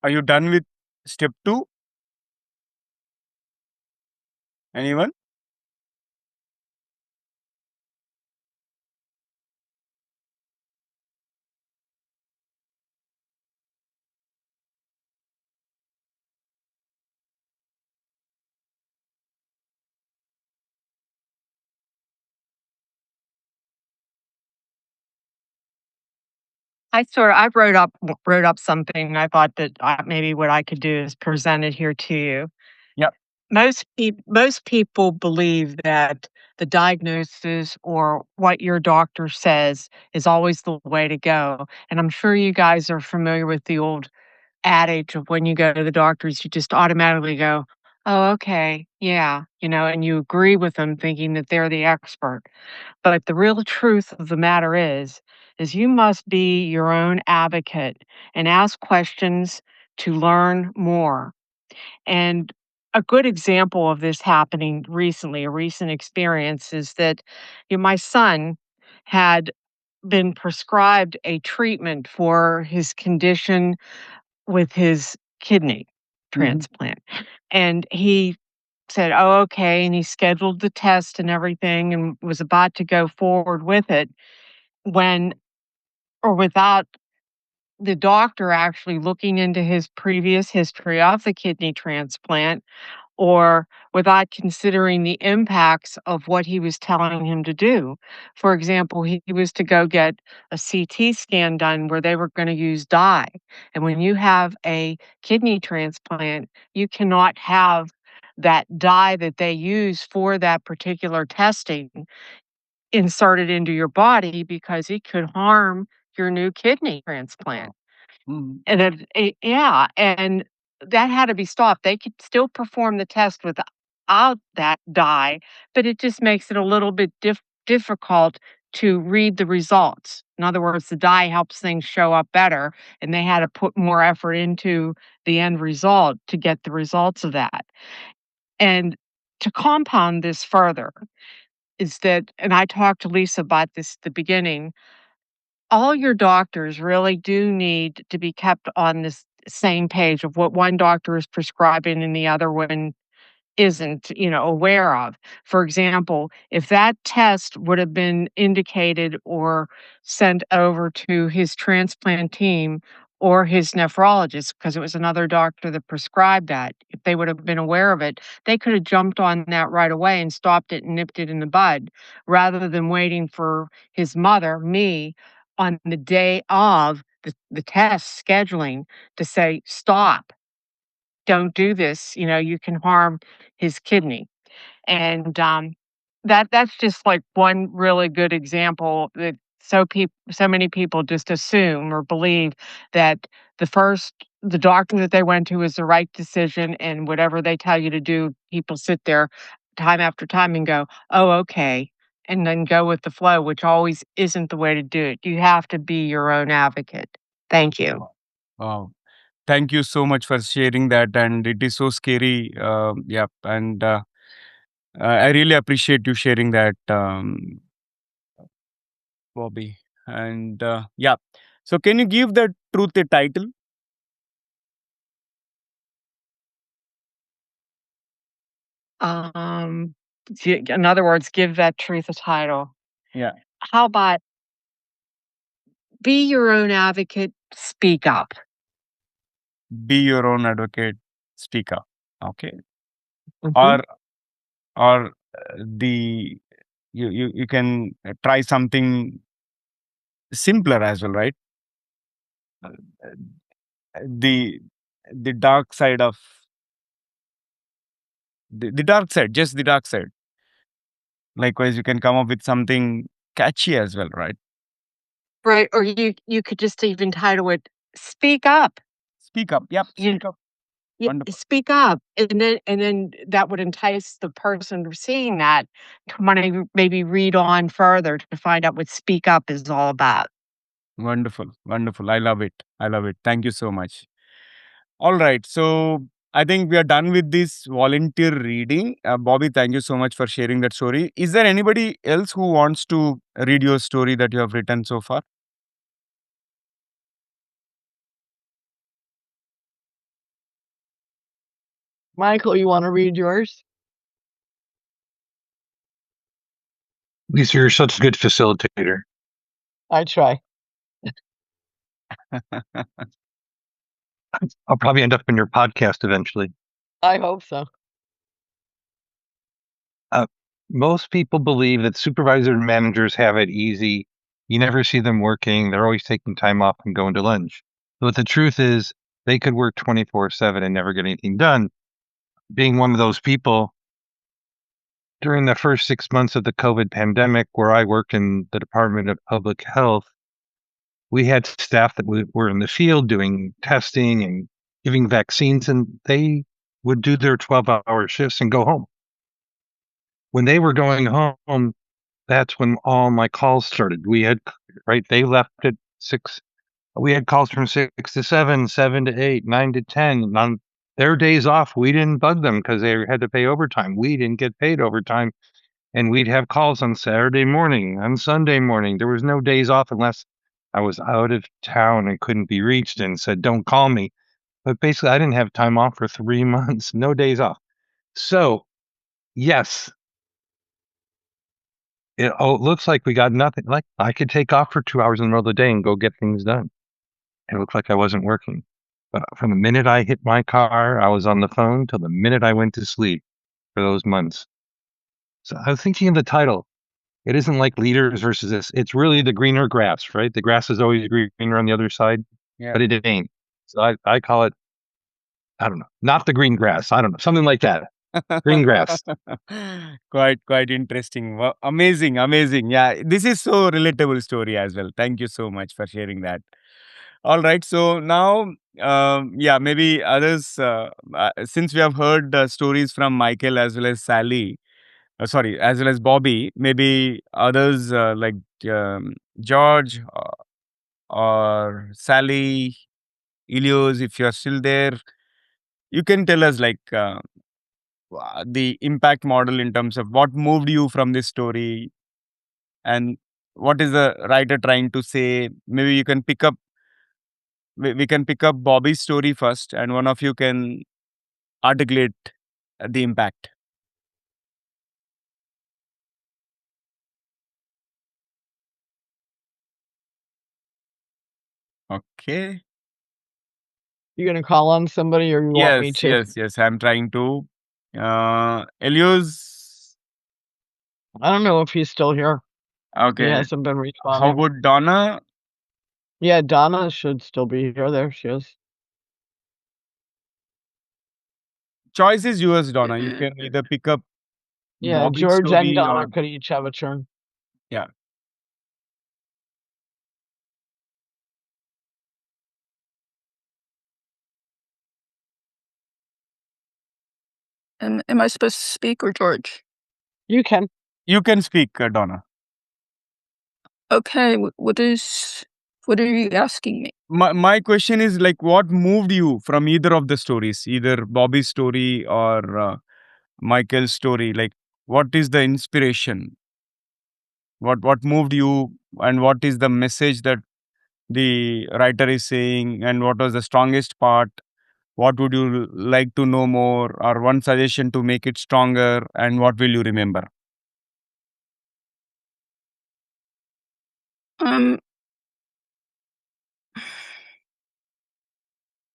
Are you done with step two? Anyone? I wrote up something. I thought that maybe what I could do is present it here to you. Yep. Most people believe that the diagnosis or what your doctor says is always the way to go. And I'm sure you guys are familiar with the old adage of when you go to the doctors, you just automatically go, "Oh, okay, yeah," and you agree with them thinking that they're the expert. But the real truth of the matter is you must be your own advocate and ask questions to learn more. And a good example of this happening recently, a recent experience, is that my son had been prescribed a treatment for his condition with his kidney transplant. And he said, "Oh, okay." And he scheduled the test and everything and was about to go forward with it when, or without the doctor actually looking into his previous history of the kidney transplant, or without considering the impacts of what he was telling him to do. For example, he was to go get a CT scan done where they were going to use dye. And when you have a kidney transplant, you cannot have that dye that they use for that particular testing inserted into your body because it could harm your new kidney transplant. And yeah, and that had to be stopped. They could still perform the test without that dye, but it just makes it a little bit difficult to read the results. In other words, the dye helps things show up better, and they had to put more effort into the end result to get the results of that. And to compound this further is that, and I talked to Lisa about this at the beginning, all your doctors really do need to be kept on this same page of what one doctor is prescribing and the other one isn't, aware of. For example, if that test would have been indicated or sent over to his transplant team or his nephrologist, because it was another doctor that prescribed that, if they would have been aware of it, they could have jumped on that right away and stopped it and nipped it in the bud, rather than waiting for his mother, me, on the day of the test scheduling to say, "Stop, don't do this, you can harm his kidney." And, that's just, like, one really good example that so many people just assume or believe that the doctor that they went to is the right decision, and whatever they tell you to do, people sit there time after time and go, "Oh, okay," and then go with the flow, which always isn't the way to do it. You have to be your own advocate. Thank you. Wow. Thank you so much for sharing that. And it is so scary. Yeah. And I really appreciate you sharing that, Bobby. And yeah. So, can you give the truth a title? Um, in other words, give that truth a title. Yeah. How about be your own advocate, speak up? Be your own advocate, speak up. Okay. Mhm. Or the you can try something simpler as well, right? Uh, the the dark side of the dark side, just the dark side. Likewise, you can come up with something catchy as well, right? Right, or you could just even title it, "Speak Up." Speak up. Yep. You Speak up. Yeah, Wonderful. speak up, and then that would entice the person seeing that to wanna maybe read on further to find out what speak up is all about. Wonderful. Wonderful. I love it. I love it. Thank you so much. All right. So I think we are done with this volunteer reading. Bobby, thank you so much for sharing that story. Is there anybody else who wants to read your story that you have written so far? Michael, you want to read yours? Lisa, you're such a good facilitator. I try. I'll probably end up in your podcast eventually. I hope so. Most people believe that supervisors and managers have it easy You never see them working. They're always taking time off and going to lunch. But the truth is, they could work 24/7 and never get anything done. Being one of those people, during the first 6 months of the COVID pandemic, where I worked in the Department of Public Health, we had staff that were in the field doing testing and giving vaccines, and they would do their 12-hour shifts and go home. When they were going home, that's when all my calls started. They left at 6. We had calls from 6 to 7, 7 to 8, 9 to 10. On their days off, we didn't bug them because they had to pay overtime. We didn't get paid overtime. And we'd have calls on Saturday morning, on Sunday morning. There was no days off unless I was out of town and couldn't be reached and said, don't call me. But basically, I didn't have time off for 3 months, no days off. So, yes, it looks like we got nothing. Like I could take off for 2 hours in the middle of the day and go get things done. It looked like I wasn't working. But from the minute I hit my car, I was on the phone till the minute I went to sleep for those months. So I was thinking of the title. It isn't like leaders versus this. It's really the greener grass, right? The grass is always greener on the other side, but it ain't. So I call it, I don't know, not the green grass. I don't know, something like that. Green grass. Quite interesting. Wow, amazing, amazing. Yeah, this is so relatable story as well. Thank you so much for sharing that. All right, so now, yeah, maybe others, since we have heard stories from Michael as well as Sally, sorry, as well as Bobby, maybe others like George or Sally, Ilios, if you're still there, you can tell us like the impact model in terms of what moved you from this story and what is the writer trying to say. Maybe you can pick up, we can pick up Bobby's story first, and one of you can articulate the impact. Okay. You gonna call on somebody or you want me to? Yes. I'm trying to. Elios. I don't know if he's still here. He Okay. hasn't been How responding. about Donna? Yeah, Donna should still be here. There she is. Choice is yours, Donna. You can either pick up Yeah, Bobby's George and story Donna or could each have a turn. yeah. Am I supposed to speak or George? You can. You can speak, Donna. Okay, what are you asking me? My question is like, what moved you from either of the stories, either Bobby's story or Michael's story? Like, what is the inspiration? What moved you, and what is the message that the writer is saying, and what was the strongest part? What would you like to know more, or one suggestion to make it stronger, and what will you remember? Um,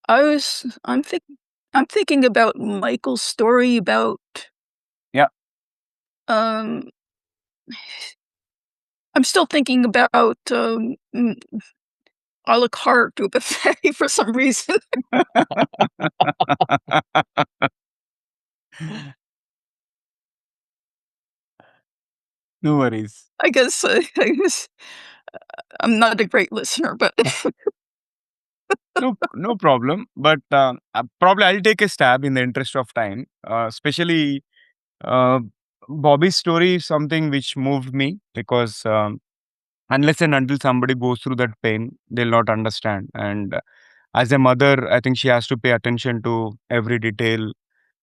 I'm thinking about Michael's story about Yeah. um I'm still thinking about a la carte or buffet for some reason. No worries. I guess I'm not a great listener, but No problem. But probably I'll take a stab in the interest of time. Especially uh, Bobby's story is something which moved me because unless and until somebody goes through that pain, they'll not understand. And as a mother, I think she has to pay attention to every detail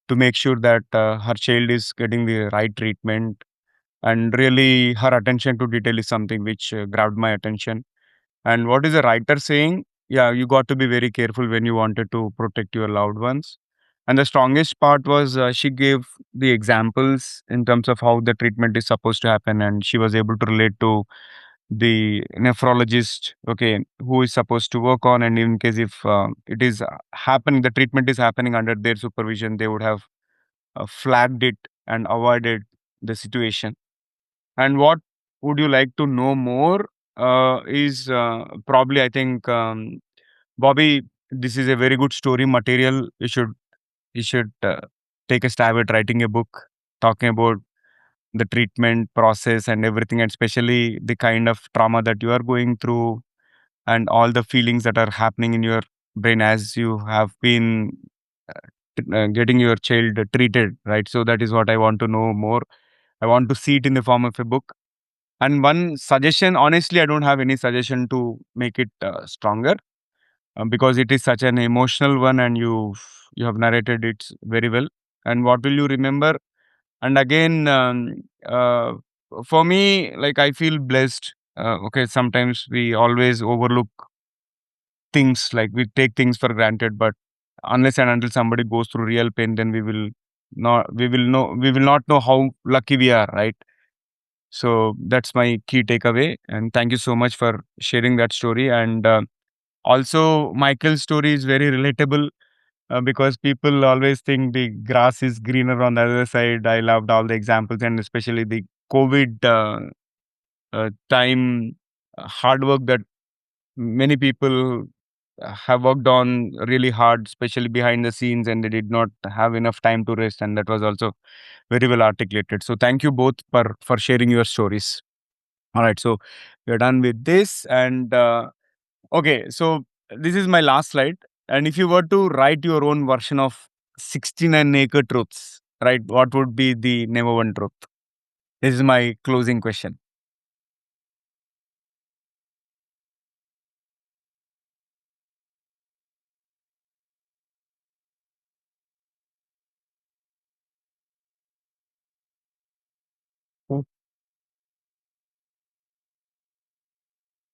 to make sure that her child is getting the right treatment. And really, her attention to detail is something which grabbed my attention. And what is the writer saying? Yeah, you got to be very careful when you wanted to protect your loved ones. And the strongest part was she gave the examples in terms of how the treatment is supposed to happen, and she was able to relate to the nephrologist, okay, who is supposed to work on, and in case if it is happening, the treatment is happening under their supervision, they would have flagged it and avoided the situation. And what would you like to know more? is probably, I think, Bobby, this is a very good story material. You should take a stab at writing a book talking about the treatment process and everything, and especially the kind of trauma that you are going through and all the feelings that are happening in your brain as you have been getting your child treated, right? So that is what I want to know more. I want to see it in the form of a book. And one suggestion, honestly, I don't have any suggestion to make it stronger, because it is such an emotional one, and you have narrated it very well. And what will you remember? And again, for me, like, I feel blessed. Okay, sometimes we always overlook things, like we take things for granted, but unless and until somebody goes through real pain, then we will not know how lucky we are, right? So that's my key takeaway, and thank you so much for sharing that story. And also, Michael's story is very relatable, because people always think the grass is greener on the other side. I loved all the examples, and especially the COVID time, hard work that many people have worked on really hard, especially behind the scenes, and they did not have enough time to rest. And that was also very well articulated. So thank you both for sharing your stories. All right, so we're done with this, and okay, so this is my last slide. And if you were to write your own version of 69 Naked Truths, right, what would be the number one truth? This is my closing question.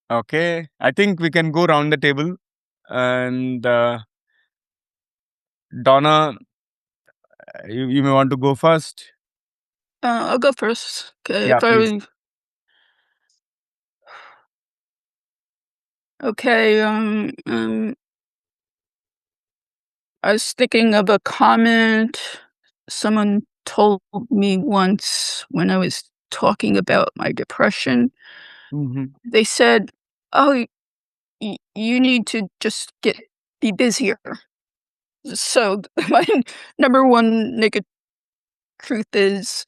Okay, I think we can go around the table. And Donna, you may want to go first. I'll go first. Okay, Yeah, please. Okay, I was thinking of a comment someone told me once when I was talking about my depression. Mhm. They said, "Oh, you need to just be busier." So my number one naked truth is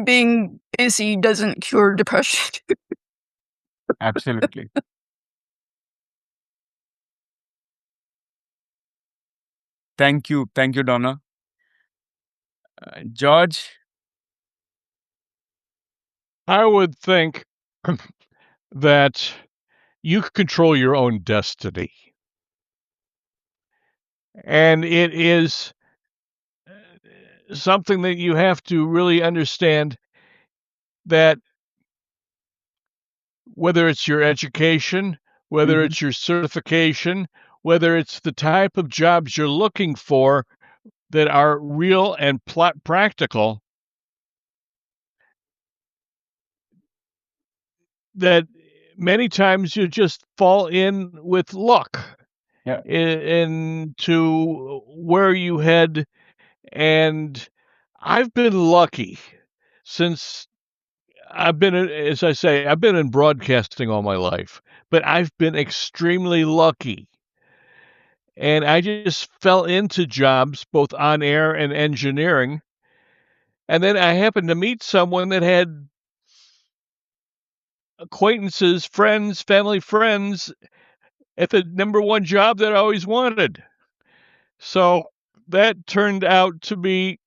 being busy doesn't cure depression. Absolutely. Thank you. Thank you, Donna. George? I would think that you control your own destiny. And it is something that you have to really understand, that whether it's your education, whether Mhm. it's your certification, whether it's the type of jobs you're looking for that are real and practical, that many times you just fall in with luck Yeah. into where you head. And I've been lucky since as I say, I've been in broadcasting all my life, but I've been extremely lucky. And I just fell into jobs both on air and engineering. And then I happened to meet someone that had acquaintances, friends, family friends at the number one job that I always wanted. So that turned out to be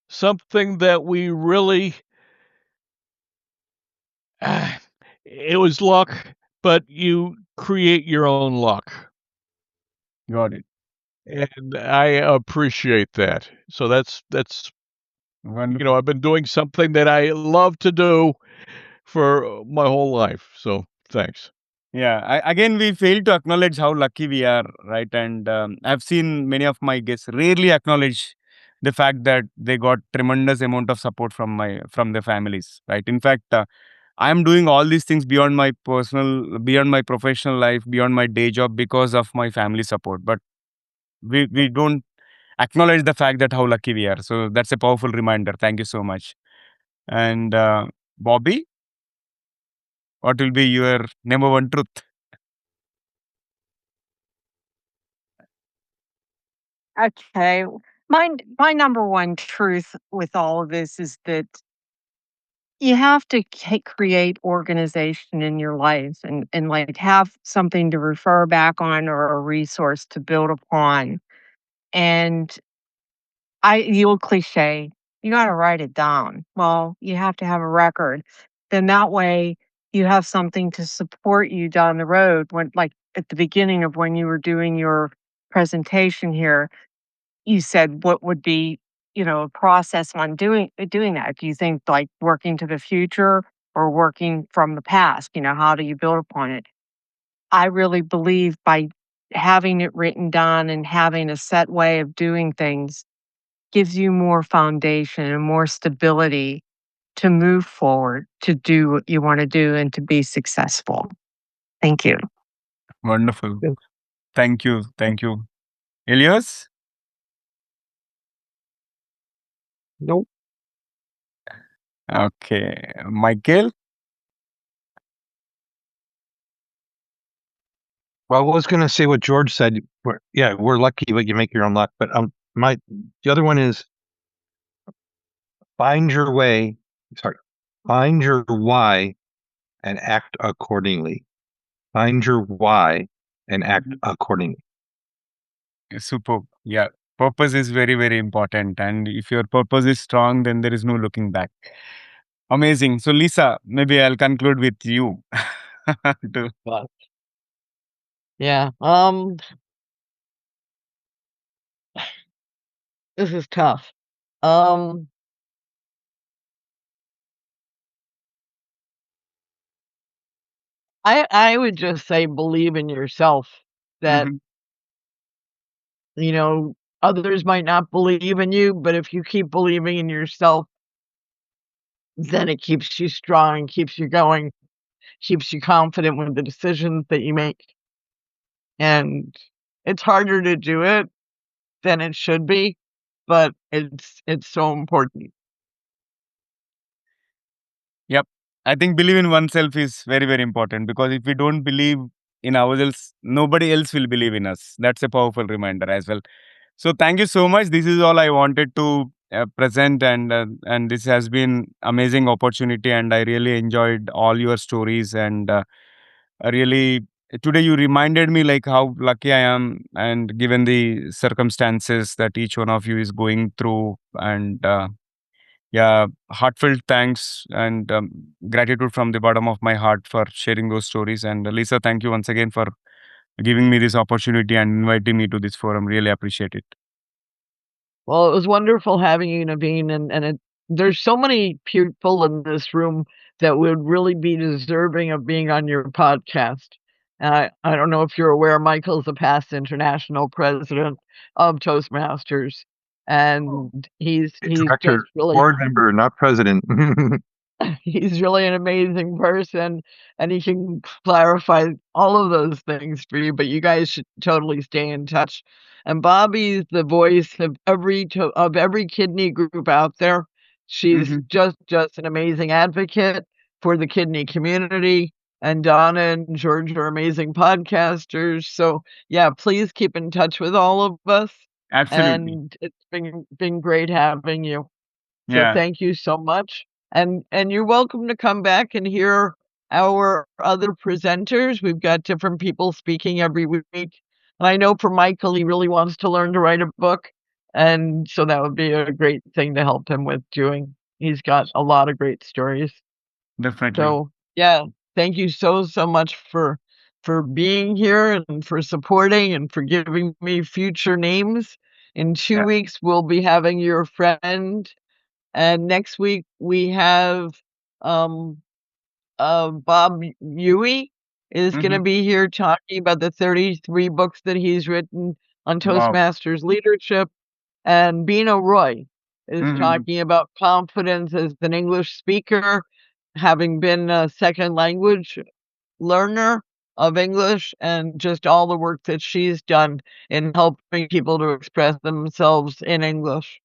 something that we really, it was luck, but you create your own luck. Got it. And I appreciate that. So that's Wonderful. I've been doing something that I love to do for my whole life. So thanks. Yeah. Again, we fail to acknowledge how lucky we are, right? And I've seen many of my guests rarely acknowledge the fact that they got tremendous amount of support from their families, right? In fact, I'm doing all these things beyond my professional life, beyond my day job, because of my family support. But we don't acknowledge the fact that how lucky we are. So that's a powerful reminder. Thank you so much. And Bobby? what will be your number one truth? Okay. My number one truth with all of this is that you have to create organization in your life and like have something to refer back on or a resource to build upon. And the old cliche, you got to write it down. Well, you have to have a record. Then that way you have something to support you down the road when, like at the beginning of when you were doing your presentation here, you said what would be, a process on doing that. Do you think like working to the future or working from the past? How do you build upon it? I really believe by having it written down and having a set way of doing things gives you more foundation and more stability to move forward, to do what you want to do and to be successful. Thank you. Wonderful. Thank you. Thank you. Elias? Nope. Okay. Michael? Well, I was going to say what George said. We're lucky, but you make your own luck. But the other one is find your way. Sorry, find your why and act accordingly. Find your why and act accordingly. Superb. Yeah. Purpose is very, very important. And if your purpose is strong, then there is no looking back. Amazing. So, Lisa, maybe I'll conclude with you. To- But yeah, this is tough. I would just say believe in yourself that, Mhm. others might not believe in you, but if you keep believing in yourself, then it keeps you strong, keeps you going, keeps you confident with the decisions that you make. And it's harder to do it than it should be, but it's so important. Yep. I think believe in oneself is very, very important because if we don't believe in ourselves, nobody else will believe in us. That's a powerful reminder as well. So thank you so much. This is all I wanted to present, and this has been amazing opportunity, and I really enjoyed all your stories. And I really today you reminded me like how lucky I am, and given the circumstances that each one of you is going through, and yeah, heartfelt thanks and gratitude from the bottom of my heart for sharing those stories. And Lisa, thank you once again for giving me this opportunity and inviting me to this forum. Really appreciate it. Well, it was wonderful having you, Naveen, and there's so many people in this room that would really be deserving of being on your podcast. I don't know if you're aware, Michael's a past international president of Toastmasters, and he's just Director, really board member, not president. he's really an amazing person, and he can clarify all of those things for you, but you guys should totally stay in touch. And Bobby's the voice of every kidney group out there. She's Mhm. just an amazing advocate for the kidney community. And Donna and George are amazing podcasters. So yeah, please keep in touch with all of us. Absolutely. And it's been great having you. So Yeah, thank you so much. And you're welcome to come back and hear our other presenters. We've got different people speaking every week. And I know for Michael, he really wants to learn to write a book. And so that would be a great thing to help him with doing. He's got a lot of great stories. definitely. So yeah, thank you so much for being here and for supporting and for giving me future names. In 2 weeks, we'll be having your friend, and next week we have um Bob Huey is going to Mhm. be here talking about the 33 books that he's written on Wow. Toastmasters leadership, and Bino Roy is Mhm. talking about confidence as an English speaker, having been a second language learner of English, and just all the work that she's done in helping people to express themselves in English.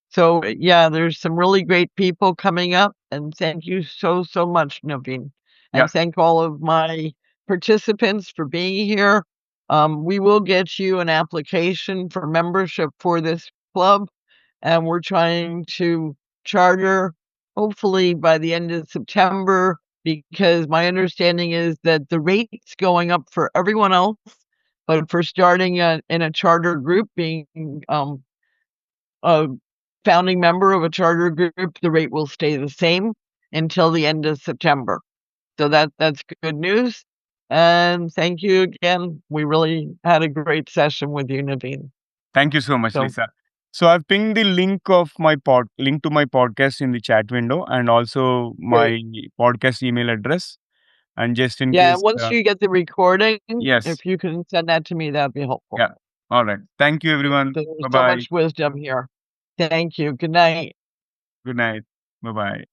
So, yeah, there's some really great people coming up, and thank you so much, Naveen. and thank all of my participants for being here. We will get you an application for membership for this club, and we're trying to charter hopefully by the end of September, because my understanding is that the rate's going up for everyone else, but for starting in a charter group, being a founding member of a charter group, the rate will stay the same until the end of September. So that's good news. And thank you again. We really had a great session with you, Naveen. Thank you so much, So- Lisa. So I've pinged the link to my podcast in the chat window, and also my podcast email address. And just in Yeah, case, once you get the recording, yes, if you can send that to me, that'd be helpful. yeah. All right. Thank you, everyone. There's Bye so bye. much wisdom here. Thank you. Good night. Good night. Bye bye.